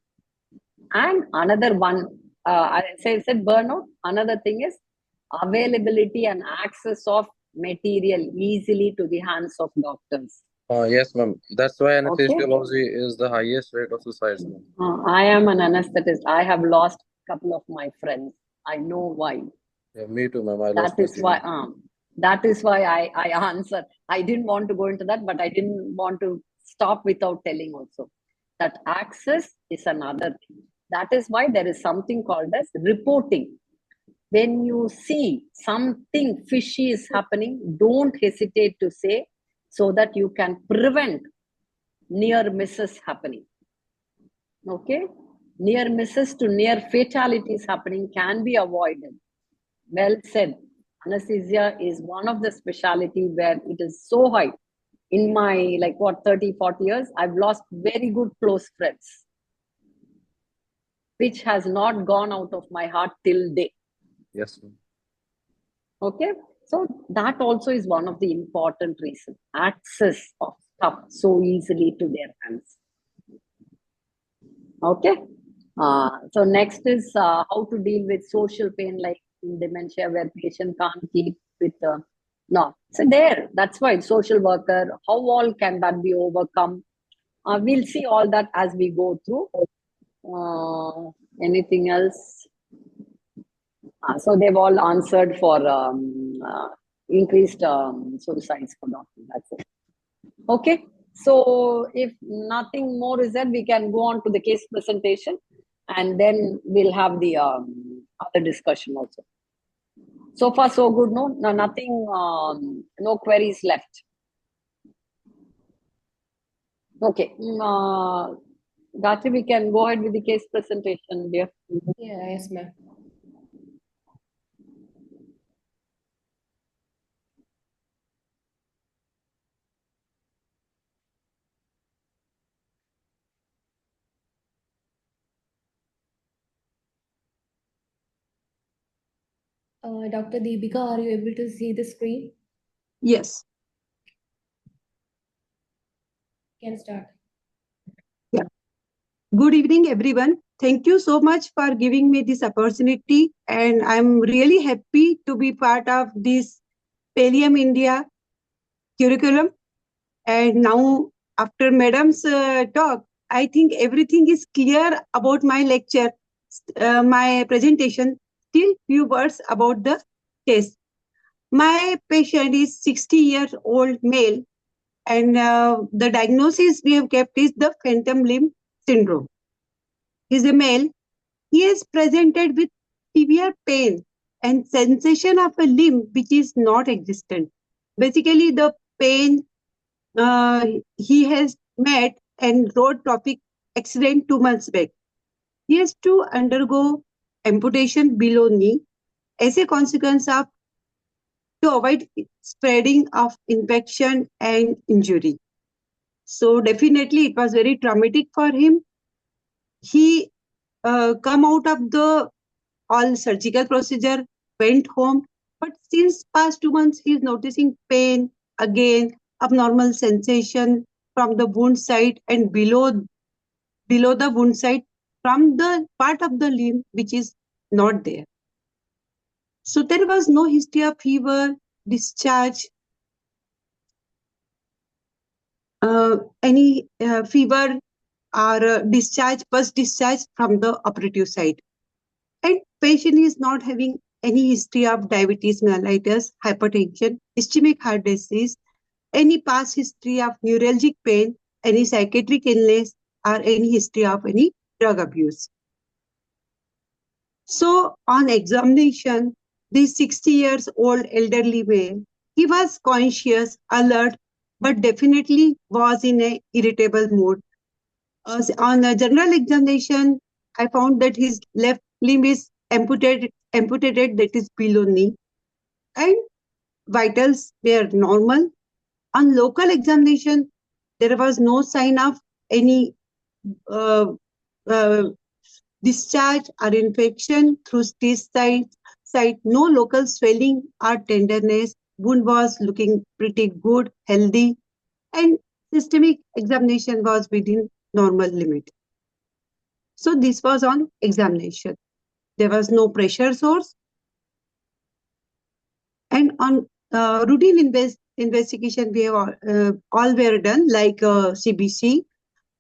And another one, I said burnout. Another thing is availability and access of material easily to the hands of doctors. Yes, ma'am. That's why Okay. anesthesiology is the highest rate of suicides, ma'am. I am an anesthetist. I have lost a couple of my friends. I know why. Yeah, me too, ma'am. That is why I answered. I didn't want to go into that, but I didn't want to stop without telling also. That access is another thing. That is why there is something called as reporting. When you see something fishy is happening, don't hesitate to say, so that you can prevent near misses happening. Okay? Near misses to near fatalities happening can be avoided. Well said. Anesthesia is one of the specialty where it is so high. In my 30, 40 years, I've lost very good close friends, which has not gone out of my heart till date. Yes, ma'am. Okay, so that also is one of the important reasons. Access of stuff so easily to their hands. Okay, so next is how to deal with social pain like in dementia where patient can't keep with no. So that's why social worker, how all can that be overcome? We'll see all that as we go through. Anything else? So they've all answered for increased suicides for doctors. That's it. Okay. So if nothing more is there, we can go on to the case presentation, and then we'll have the other discussion also. So far, so good. No, nothing. No queries left. Okay. Gayatri, we can go ahead with the case presentation, dear. Yeah, yes, ma'am. Dr. Deepika, are you able to see the screen? Yes. Can start. Yeah. Good evening, everyone. Thank you so much for giving me this opportunity. And I'm really happy to be part of this Pallium India curriculum. And now, after Madam's talk, I think everything is clear about my lecture, my presentation. Still, few words about the case. My patient is 60-year-old male, and the diagnosis we have kept is the phantom limb syndrome. He's a male. He is presented with severe pain and sensation of a limb which is not existent. Basically, the pain he has met and road traffic accident 2 months back. He has to undergo amputation below knee as a consequence of to avoid spreading of infection and injury. So definitely it was very traumatic for him. He come out of the all surgical procedure, went home, but since past 2 months he is noticing pain again, abnormal sensation from the wound site and below the wound site from the part of the limb which is not there. So there was no history of fever, discharge, any fever or discharge, first discharge from the operative site. And patient is not having any history of diabetes mellitus, hypertension, ischemic heart disease, any past history of neuralgic pain, any psychiatric illness, or any history of any drug abuse. So on examination, this 60 years old elderly male, he was conscious, alert, but definitely was in a irritable mood. On a general examination, I found that his left limb is amputated, that is below knee, and vitals were normal. On local examination, there was no sign of any uh, uh, discharge or infection through stitch site, no local swelling or tenderness. Wound was looking pretty good, healthy, and systemic examination was within normal limit. So this was on examination. There was no pressure source. And on routine investigation, we have all were done, like CBC,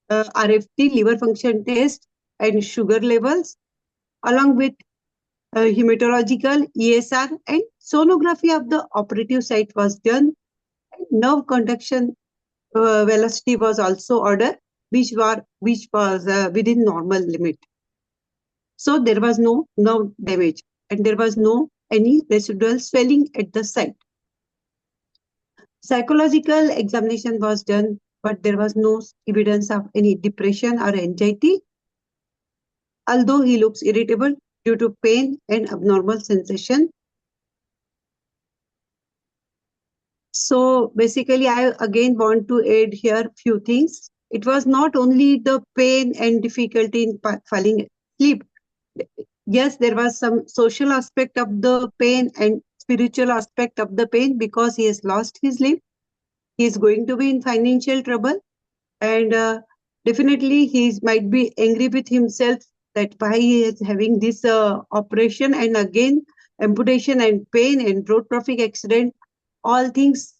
RFT, liver function test, and sugar levels, along with hematological, ESR, and sonography of the operative site was done. And nerve conduction velocity was also ordered, which was within normal limit. So there was no nerve damage, and there was no any residual swelling at the site. Psychological examination was done, but there was no evidence of any depression or anxiety, although he looks irritable due to pain and abnormal sensation. So basically, I again want to add here few things. It was not only the pain and difficulty in falling asleep. Yes, there was some social aspect of the pain and spiritual aspect of the pain, because he has lost his limb. He is going to be in financial trouble, and definitely he might be angry with himself that why he is having this operation, and again amputation and pain and road traffic accident. All things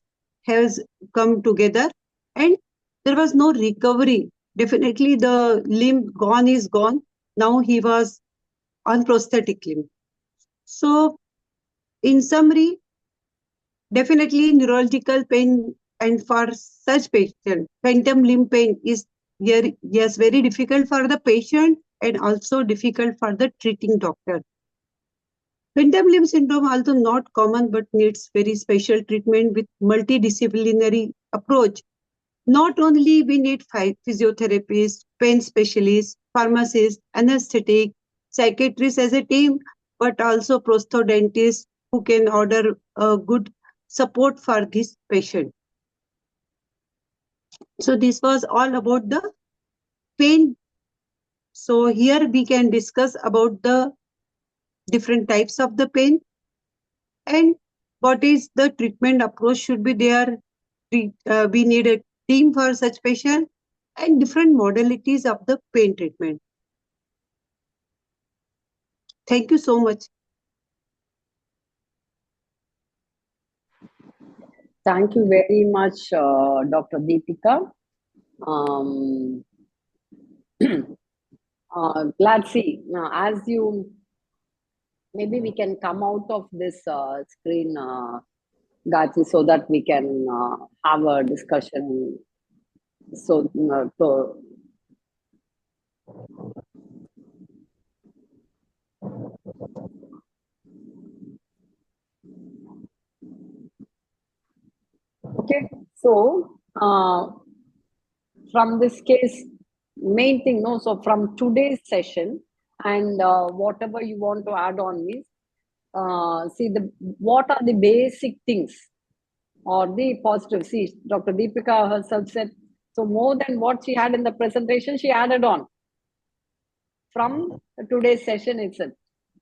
has come together, and there was no recovery. Definitely the limb gone is gone. Now he was on prosthetic limb. So in summary, definitely neurological pain, and for such patient, phantom limb pain is very difficult for the patient and also difficult for the treating doctor. Phantom limb syndrome, although not common, but needs very special treatment with multidisciplinary approach. Not only we need physiotherapists, pain specialists, pharmacists, anesthetic, psychiatrists as a team, but also prosthodontists who can order good support for this patient. So this was all about the pain. So here we can discuss about the different types of the pain and what is the treatment approach should be there. We need a team for such patient and different modalities of the pain treatment. Thank you so much. Thank you very much, Dr. Deepika. Glad see, as you, maybe we can come out of this screen, Gayatri, so that we can have a discussion. So, okay, so from this case, main thing, no, so from today's session, and whatever you want to add on is, see what are the basic things or the positive. See, Dr. Deepika herself said, so more than what she had in the presentation, she added on from today's session itself.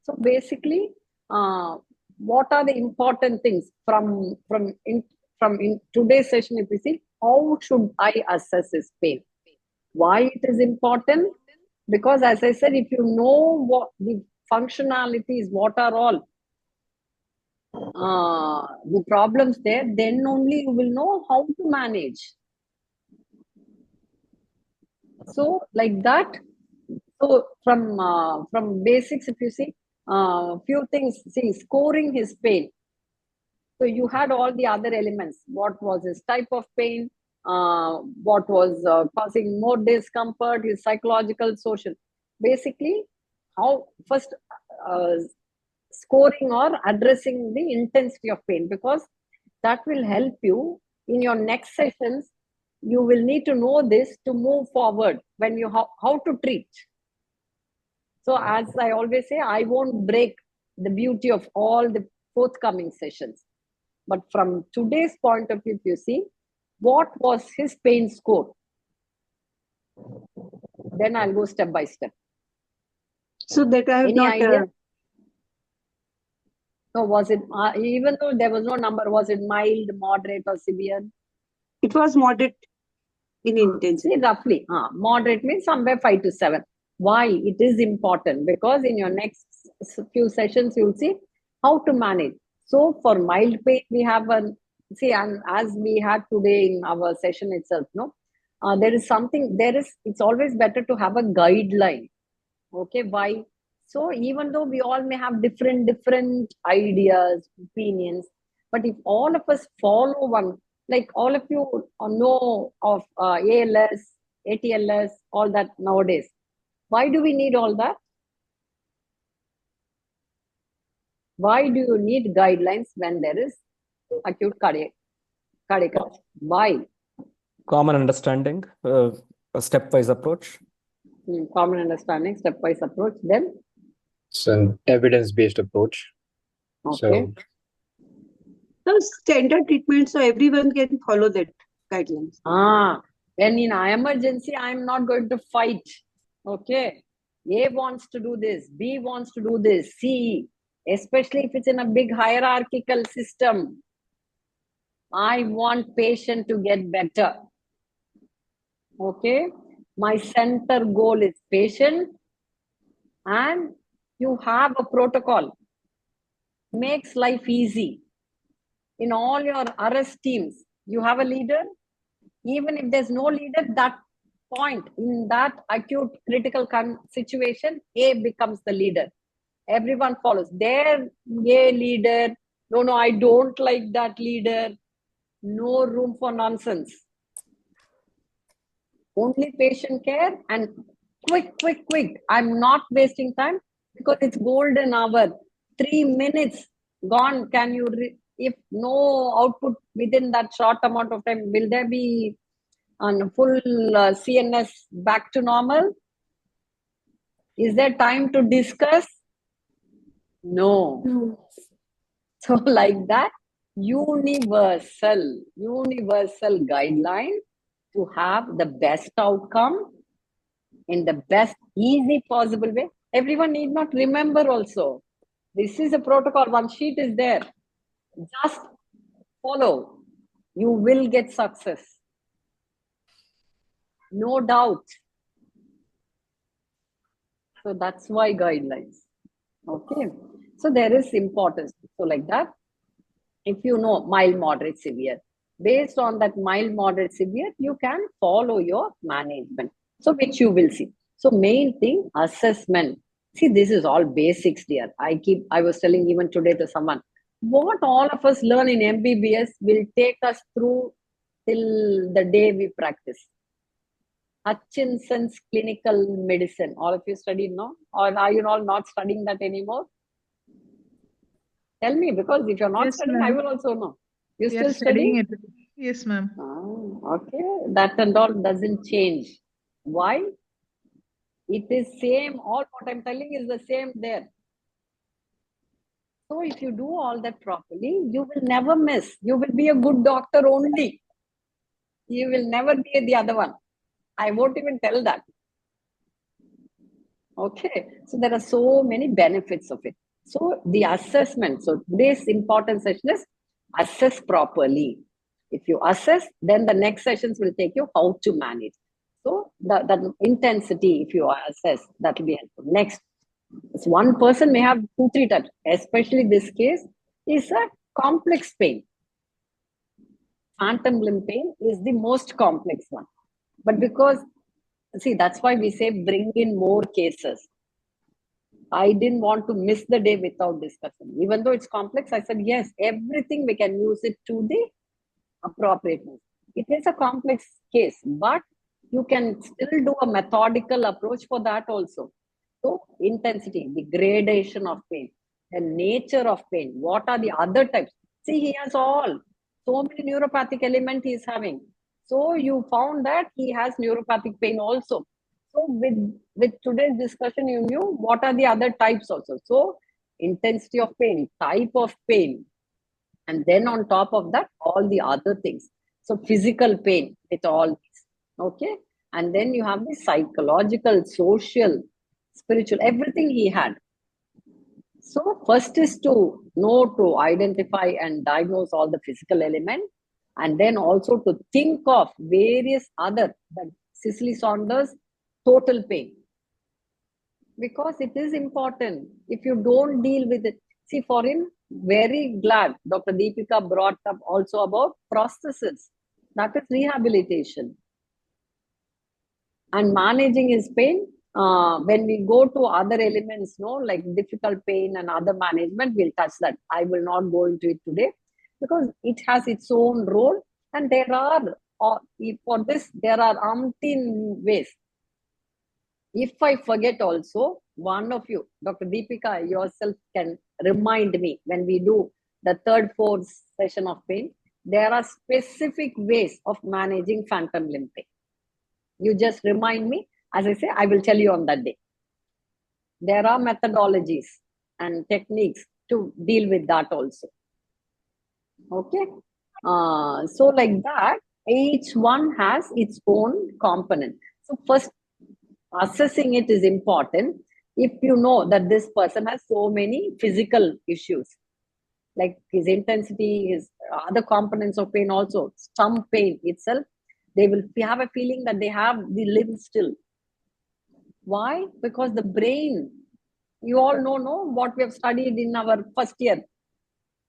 So basically, what are the important things from today's session? If we see, how should I assess this pain? Why it is important? Because as I said, if you know what the functionalities, what are all, the problems there, then only you will know how to manage. So like that. So from basics, if you see, few things. See, scoring his pain. So you had all the other elements. What was his type of pain? What was causing more discomfort? His psychological, social. Basically, how first scoring or addressing the intensity of pain, because that will help you in your next sessions. You will need to know this to move forward when you how to treat. So as I always say, I won't break the beauty of all the forthcoming sessions. But from today's point of view, if you see, what was his pain score? Then I'll go step by step. So that I have Any not. idea? So was it, even though there was no number, was it mild, moderate, or severe? It was moderate in intensity. See, roughly, moderate means somewhere 5 to 7. Why? It is important because in your next few sessions, you'll see how to manage. So for mild pain, we have and as we had today in our session itself, no, it's always better to have a guideline. Okay, why? So even though we all may have different ideas, opinions, but if all of us follow one, like all of you know of ALS, ATLS, all that nowadays. Why do we need all that? Why do you need guidelines when there is acute cardiac arrest? Why? Common understanding, a stepwise approach. Common understanding, stepwise approach. Then it's an evidence-based approach. okay. So standard treatment, so everyone can follow that guidelines. When in an emergency, I'm not going to fight. Okay. A wants to do this, B wants to do this, C, especially if it's in a big hierarchical system. I want patient to get better. Okay. My center goal is patient, and you have a protocol. Makes life easy. In all your arrest teams, you have a leader. Even if there's no leader, that point in that acute critical situation, A becomes the leader. Everyone follows. Their A leader, no, I don't like that leader. No room for nonsense. Only patient care and quick. I'm not wasting time because it's golden hour. 3 minutes gone. Can you, if no output within that short amount of time, will there be on full CNS back to normal? Is there time to discuss? No. So like that, universal guideline to have the best outcome in the best easy possible way. Everyone need not remember also. This is a protocol, one sheet is there. Just follow. You will get success. No doubt. So that's why guidelines. Okay. So there is importance. So like that, if you know mild, moderate, severe, based on that mild, moderate, severe, you can follow your management. So which you will see. So main thing, assessment. See, this is all basics, dear. I was telling even today to someone, what all of us learn in MBBS will take us through till the day we practice. Hutchinson's clinical medicine. All of you studied, no? Or are you all not studying that anymore? Tell me, because if you're not studying, I will also know. You still studying it? Yes, ma'am. Okay, that and all doesn't change. Why? It is same. All what I'm telling is the same there. So if you do all that properly, you will never miss. You will be a good doctor only. You will never be the other one. I won't even tell that. Okay, so there are so many benefits of it. So the assessment, so today's important session is assess properly. If you assess, then the next sessions will take you how to manage. So the intensity, if you assess, that will be helpful. Next, one person may have 2-3 types, especially this case, is a complex pain. Phantom limb pain is the most complex one. But because, see, that's why we say bring in more cases. I didn't want to miss the day without discussion. Even though it's complex, I said, yes, everything we can use it to the appropriateness. It is a complex case, but you can still do a methodical approach for that also. So intensity, the gradation of pain, the nature of pain, what are the other types? See, he has all, so many neuropathic elements he is having. So you found that he has neuropathic pain also. So with today's discussion, you knew what are the other types also. So intensity of pain, type of pain, and then on top of that, all the other things. So physical pain with all these, okay? And then you have the psychological, social, spiritual, everything he had. So first is to know, to identify and diagnose all the physical element, and then also to think of various other, that Cicely Saunders, total pain. Because it is important. If you don't deal with it, see, for him, very glad Dr. Deepika brought up also about prosthesis. That is rehabilitation. And managing his pain, when we go to other elements, no, like difficult pain and other management, we'll touch that. I will not go into it today because it has its own role. And there are, for this, there are umpteen ways. If I forget also, one of you, Dr. Deepika, yourself can remind me when we do the third, fourth session of pain, there are specific ways of managing phantom limb pain. You just remind me. As I say, I will tell you on that day. There are methodologies and techniques to deal with that also. Okay. So like that, each one has its own component. So first, assessing it is important. If you know that this person has so many physical issues, like his intensity, his other components of pain also, some pain itself, they will have a feeling that they have the limb still. Why? Because the brain, you all know what we have studied in our first year,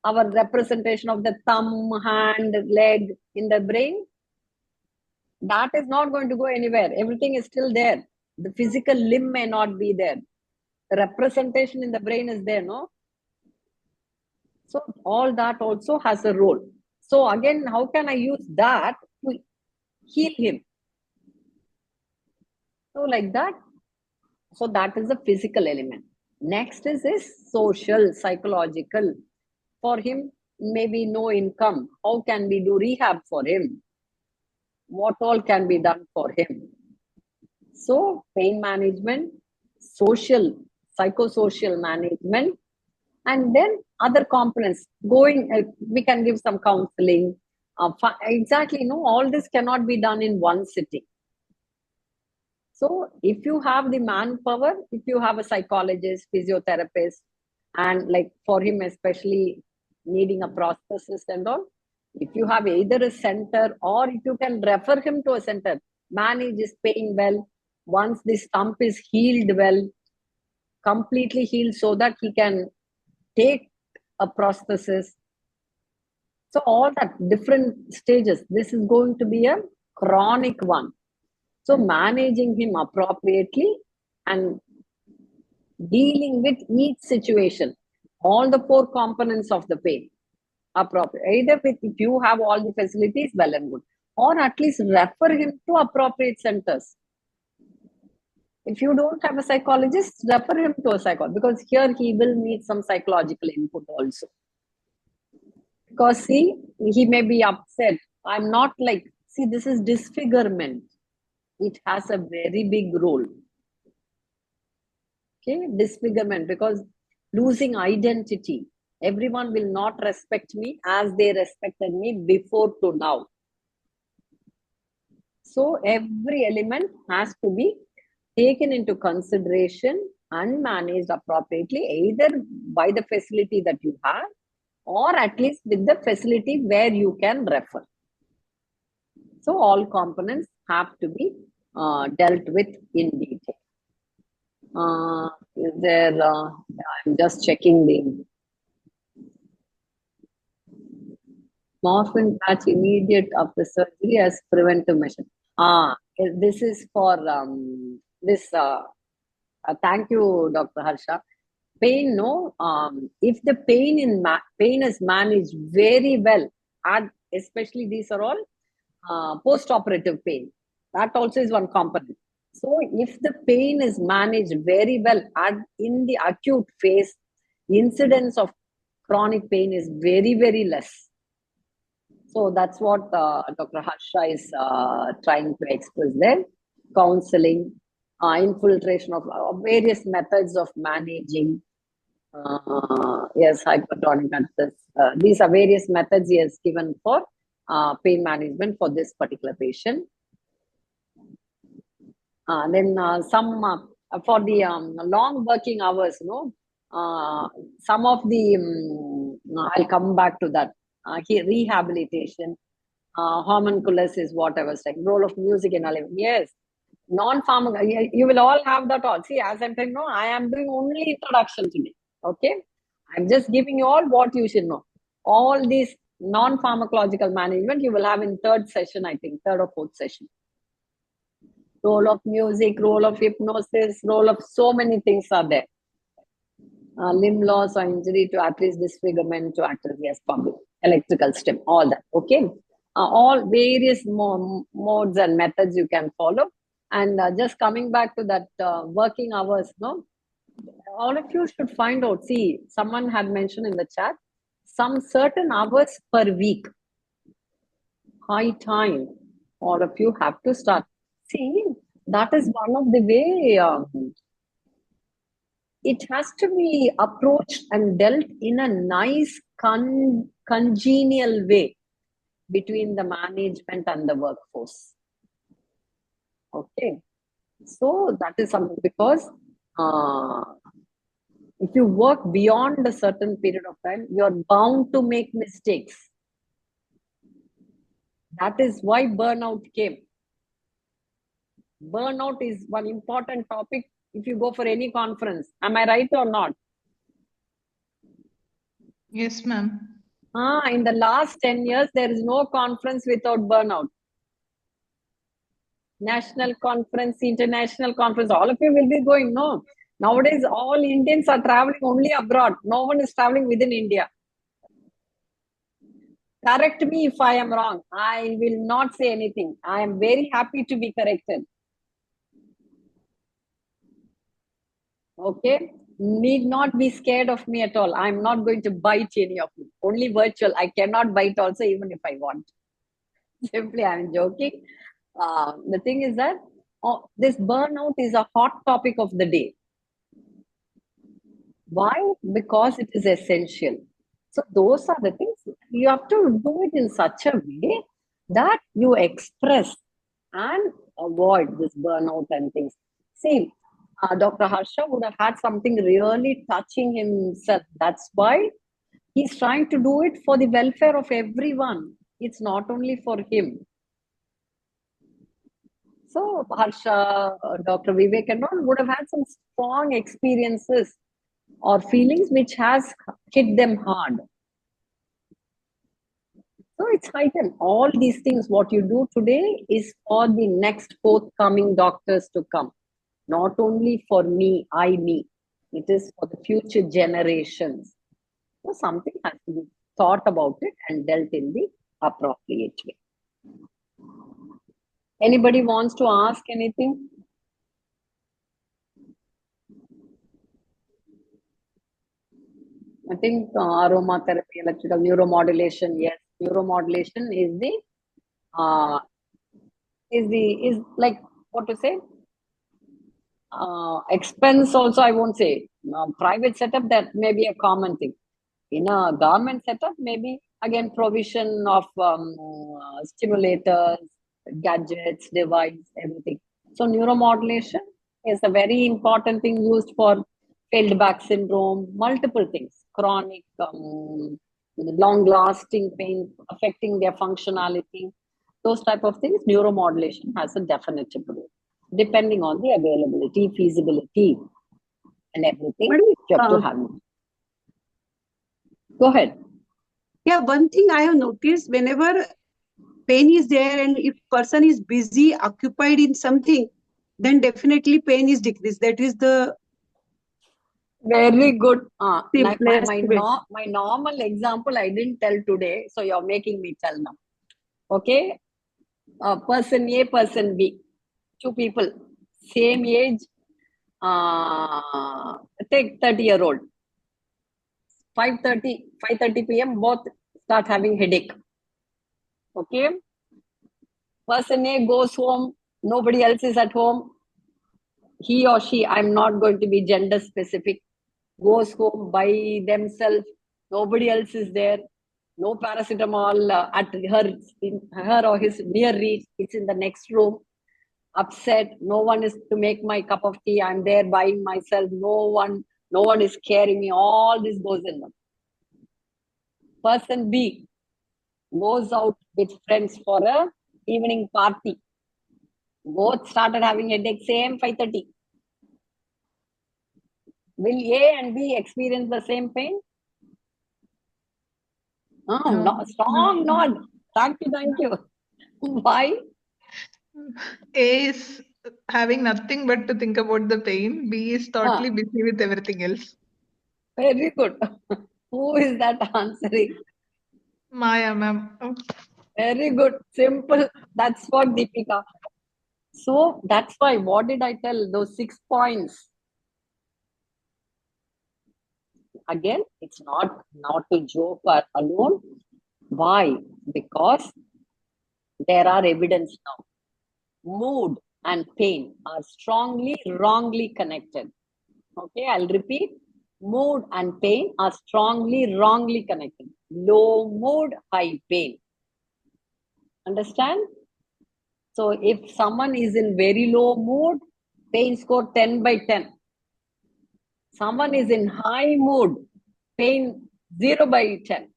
our representation of the thumb, hand, leg in the brain, that is not going to go anywhere. Everything is still there. The physical limb may not be there. The representation in the brain is there, no? So all that also has a role. So again, how can I use that to heal him? So like that. So that is the physical element. Next is his social, psychological. For him, maybe no income. How can we do rehab for him? What all can be done for him? So pain management, social, psychosocial management, and then other components. We can give some counseling. Exactly, no, all this cannot be done in one sitting. So if you have the manpower, if you have a psychologist, physiotherapist, and like for him especially needing a prosthesis and all, if you have either a center or if you can refer him to a center, manage his pain well, once the stump is healed well, completely healed so that he can take a prosthesis. So all that different stages, this is going to be a chronic one. So managing him appropriately and dealing with each situation, all the four components of the pain, appropriate. Either with, if you have all the facilities, well and good, or at least refer him to appropriate centers. If you don't have a psychologist, refer him to a psychologist, because here he will need some psychological input also. Because see, he may be upset. I'm not like, see, this is disfigurement. It has a very big role. Okay, disfigurement, because losing identity. Everyone will not respect me as they respected me before to now. So every element has to be taken into consideration and managed appropriately, either by the facility that you have, or at least with the facility where you can refer. So all components have to be dealt with in detail. Is there, I'm just checking the, Morphine patch immediate after surgery as preventive measure. This is for thank you, Dr. Harsha. Pain, no. If the pain is managed very well, and especially these are all post-operative pain. That also is one component. So if the pain is managed very well and in the acute phase, incidence of chronic pain is very, very less. So that's what Dr. Harsha is trying to express there. Counseling, infiltration of various methods of managing. Yes, hypertonic methods. These are various methods he has given for pain management for this particular patient. Then some for the long working hours, some of the, I'll come back to that. Rehabilitation, homunculus is what I was saying, role of music in all. Yes, non-pharmacological, you will all have that all. See, as I'm saying, no, I am doing only introduction today. Okay, I'm just giving you all what you should know. All these non-pharmacological management you will have in third session, I think, third or fourth session. Role of music, role of hypnosis, role of so many things are there. Limb loss or injury to arteries disfigurement to atrophy as public, electrical stim, all that. Okay, all various modes and methods you can follow. And just coming back to that working hours, no, all of you should find out. See, someone had mentioned in the chat some certain hours per week. High time. All of you have to start. See, that is one of the way it has to be approached and dealt in a nice, congenial way between the management and the workforce. Okay, so that is something, because if you work beyond a certain period of time, you're bound to make mistakes. That is why burnout came. Burnout is one important topic if you go for any conference. Am I right or not? Yes, ma'am. In the last 10 years, there is no conference without burnout. National conference, international conference, all of you will be going. No, nowadays all Indians are traveling only abroad. No one is traveling within India. Correct me if I am wrong. I will not say anything. I am very happy to be corrected. Okay, need not be scared of me at all. I'm not going to bite any of you. Only virtual. I cannot bite also, even if I want. Simply, I'm joking. The thing is that this burnout is a hot topic of the day. Why? Because it is essential. So those are the things you have to do it in such a way that you express and avoid this burnout and things. See, Dr. Harsha would have had something really touching himself. That's why he's trying to do it for the welfare of everyone. It's not only for him. So Harsha, Dr. Vivek and all would have had some strong experiences or feelings which has hit them hard. So it's heightened. All these things, what you do today is for the next forthcoming doctors to come. Not only for me, me. It is for the future generations. So something has to be thought about it and dealt in the appropriate way. Anybody wants to ask anything? I think aromatherapy, electrical neuromodulation, yes. Neuromodulation is like, what to say? Expense also, I won't say. Private setup, that may be a common thing. In a government setup, maybe again provision of stimulators, gadgets, device, everything. So neuromodulation is a very important thing used for failed back syndrome, multiple things, chronic, long-lasting pain affecting their functionality, those type of things. Neuromodulation has a definite role, depending on the availability, feasibility, and everything. You have to have it. Go ahead. Yeah, one thing I have noticed, whenever pain is there and if person is busy, occupied in something, then definitely pain is decreased. That is the Very good. Like simplest way. my normal example I didn't tell today, so you're making me tell now. Okay, person A, person B, two people, same age. Take 30-year-old. 5:30 p.m. both start having headache. Okay, person A goes home. Nobody else is at home. He or she, I'm not going to be gender specific, goes home by themselves. Nobody else is there. No paracetamol at her or his near reach. It's in the next room. Upset. No one is to make my cup of tea. I'm there buying myself. No one is caring me. All this goes in them. Person B goes out with friends for a evening party. Both started having headache. Same 5:30. Will A and B experience the same pain? Oh, no, strong nod. Thank you. Why? A is having nothing but to think about the pain. B is totally busy with everything else. Very good. Who is that answering? Maya, ma'am. Oh. Very good. Simple. That's what Deepika. So that's why, what did I tell? Those 6 points. Again, it's not to joke or alone. Why? Because there are evidence now. Mood and pain are strongly wrongly connected. Okay, I'll repeat. Mood and pain are strongly wrongly connected. Low mood, high pain. Understand? So if someone is in very low mood, pain score 10 by 10. Someone is in high mood, pain 0 by 10.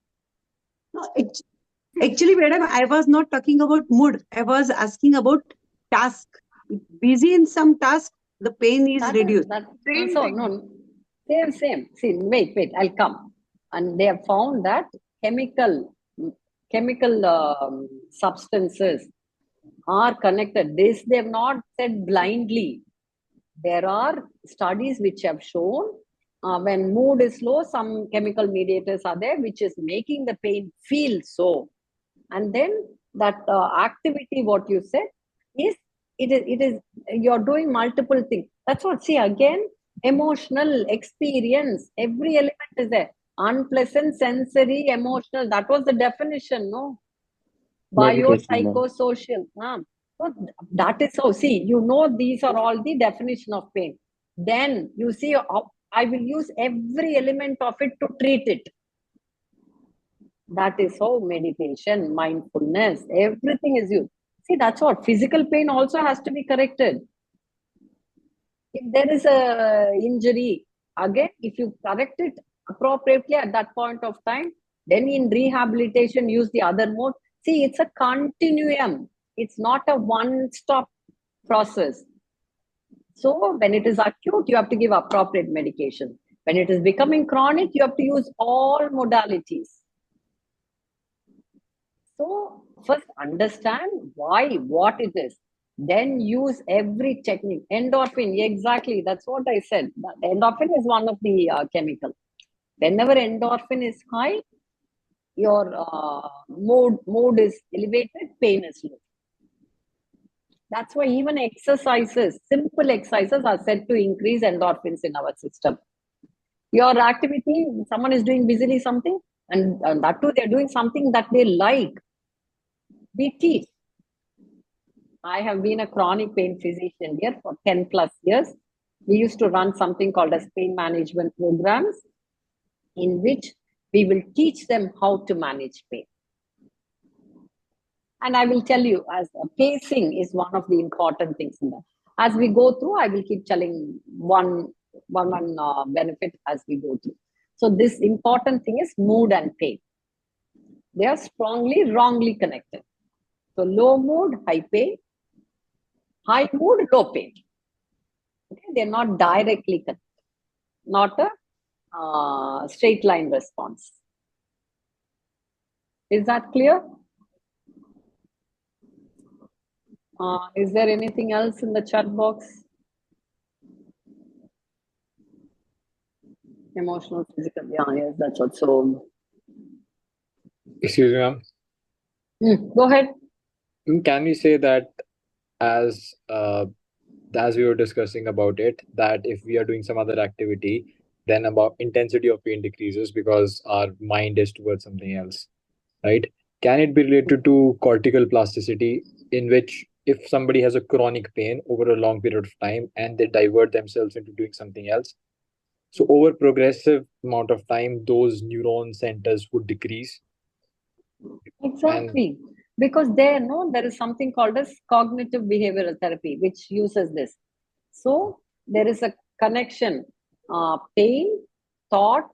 No, actually, madam, I was not talking about mood. I was asking about task. If busy in some task, the pain is reduced. Same. See, wait, I'll come. And they have found that chemical substances are connected. This they have not said blindly. There are studies which have shown when mood is low, some chemical mediators are there which is making the pain feel so. And then that activity, what you said, is you're doing multiple things. That's what, see, again, emotional experience, every element is there. Unpleasant, sensory, emotional, that was the definition, no? Biopsychosocial. So that is how, see, these are all the definition of pain. Then you see, I will use every element of it to treat it. That is how meditation, mindfulness, everything is used. See, that's what physical pain also has to be corrected. If there is a injury, again, if you correct it appropriately at that point of time, then in rehabilitation, use the other mode. See, it's a continuum. It's not a one-stop process. So when it is acute, you have to give appropriate medication. When it is becoming chronic, you have to use all modalities. So first understand what it is. Then use every technique. Endorphin, exactly. That's what I said. Endorphin is one of the chemicals. Whenever endorphin is high, your mood is elevated, pain is low. That's why even exercises, simple exercises are said to increase endorphins in our system. Your activity, someone is doing busily something, and that too, they're doing something that they like. We teach. I have been a chronic pain physician here for 10 plus years. We used to run something called as pain management programs, in which we will teach them how to manage pain. And I will tell you, as pacing is one of the important things in that. As we go through, I will keep telling one benefit as we go through. So this important thing is mood and pain. They are strongly wrongly connected. So low mood, high pain. High mood, low pain. Okay, they're not directly connected. Not a straight line response. Is that clear? Is there anything else in the chat box? Emotional, physical. Yeah, yes, that's also. Excuse me, ma'am. Go ahead. Can we say that as we were discussing about it, that if we are doing some other activity, then about intensity of pain decreases because our mind is towards something else, right? Can it be related to cortical plasticity, in which if somebody has a chronic pain over a long period of time and they divert themselves into doing something else, so over progressive amount of time, those neuron centers would decrease? Exactly. Because there is something called as cognitive behavioral therapy, which uses this. So there is a connection, pain, thought,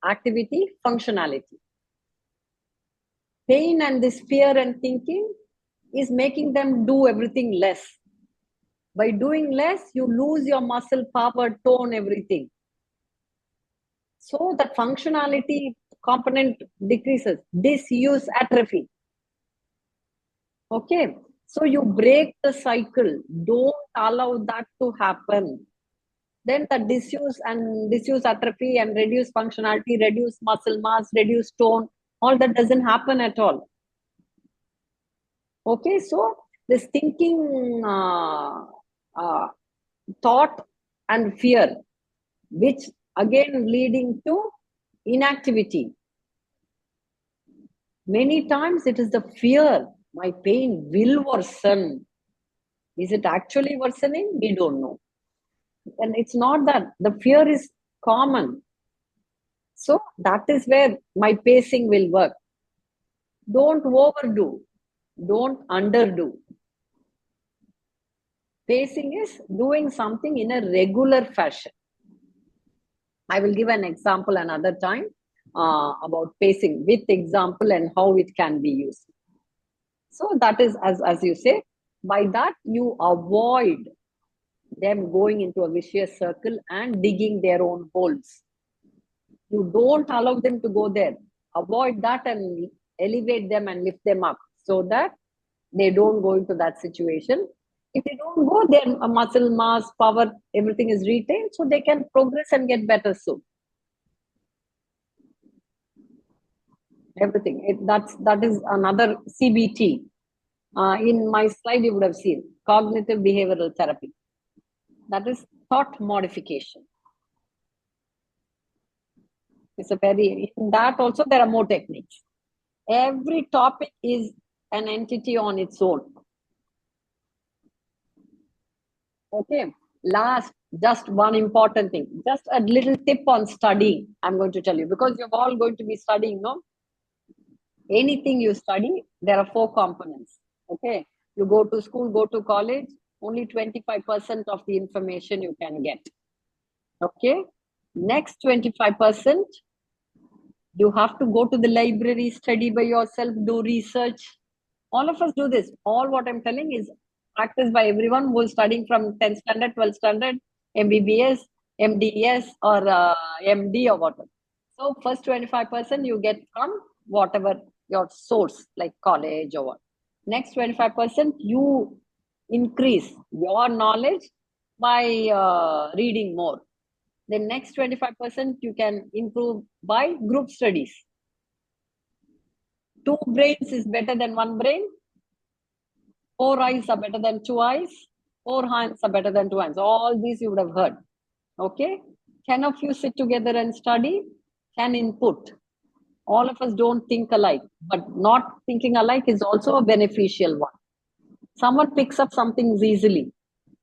activity, functionality. Pain and this fear and thinking is making them do everything less. By doing less, you lose your muscle power, tone, everything. So the functionality component decreases. Disuse, atrophy. Okay, so you break the cycle. Don't allow that to happen. Then the disuse atrophy and reduce functionality, reduce muscle mass, reduce tone, all that doesn't happen at all. Okay, so this thinking, thought and fear, which again leading to inactivity. Many times it is the fear, my pain will worsen. Is it actually worsening? We don't know. And it's not that. The fear is common. So that is where my pacing will work. Don't overdo. Don't underdo. Pacing is doing something in a regular fashion. I will give an example another time about pacing with example and how it can be used. So that is, as you say, by that you avoid them going into a vicious circle and digging their own holes. You don't allow them to go there. Avoid that and elevate them and lift them up so that they don't go into that situation. If they don't go, their muscle mass, power, everything is retained, so they can progress and get better soon. Everything. That is another CBT. In my slide, you would have seen cognitive behavioral therapy. That is thought modification. It's a very, in that also there are more techniques. Every topic is an entity on its own. Okay, last, just one important thing, just a little tip on studying. I'm going to tell you, because you're all going to be studying, no? Anything you study, there are 4 components. Okay, you go to school, go to college, only 25% of the information you can get. Okay, next 25%, you have to go to the library, study by yourself, do research. All of us do this. All what I'm telling is practiced by everyone who is studying from 10th standard, 12th standard, MBBS, MDS, or MD or whatever. So first 25% you get from whatever your source, like college or what. Next 25% you increase your knowledge by reading more. The next 25% you can improve by group studies. 2 brains is better than 1 brain. 4 eyes are better than 2 eyes. 4 hands are better than 2 hands. All these you would have heard. Okay? 10 of you sit together and study, can input. All of us don't think alike, but not thinking alike is also a beneficial one. Someone picks up some things easily.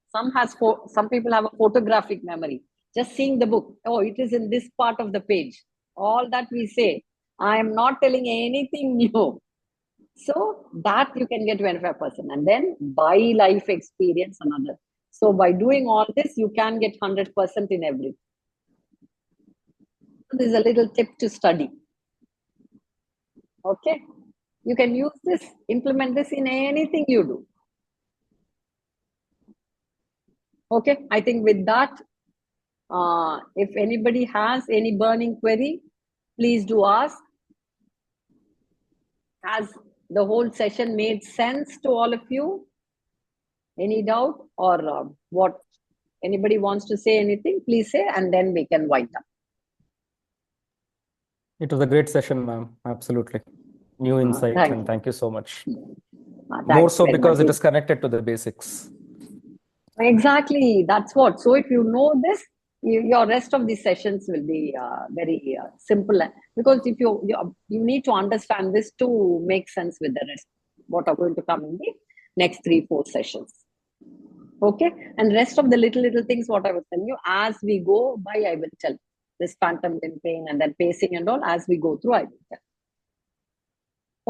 Some people have a photographic memory. Just seeing the book, oh, it is in this part of the page. All that we say. I am not telling anything new. So that you can get 25%. And then by life experience, another. So by doing all this, you can get 100% in everything. So this is a little tip to study. Okay? You can use this, implement this in anything you do. Okay, I think with that, if anybody has any burning query, please do ask. Has the whole session made sense to all of you? Any doubt or what? Anybody wants to say anything, please say, and then we can wind up. It was a great session, ma'am. Absolutely. New insights, and thank you so much. More so because it is connected to the basics. Exactly, that's what. So if you know this, your rest of the sessions will be very simple, because if you need to understand this to make sense with the rest, what are going to come in the next 3-4 sessions. Okay, and rest of the little things what I was telling you, as we go by, I will tell this phantom limb pain and then pacing and all, as we go through, I will tell.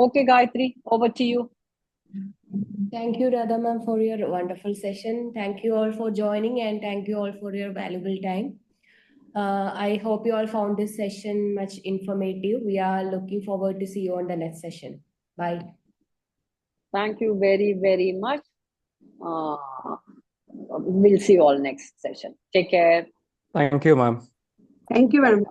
Okay, Gayatri, over to you. Thank you, Radha ma'am, for your wonderful session. Thank you all for joining, and thank you all for your valuable time. I hope you all found this session much informative. We are looking forward to see you on the next session. Bye. Thank you very, very much. We'll see you all next session. Take care. Thank you, ma'am. Thank you, ma'am.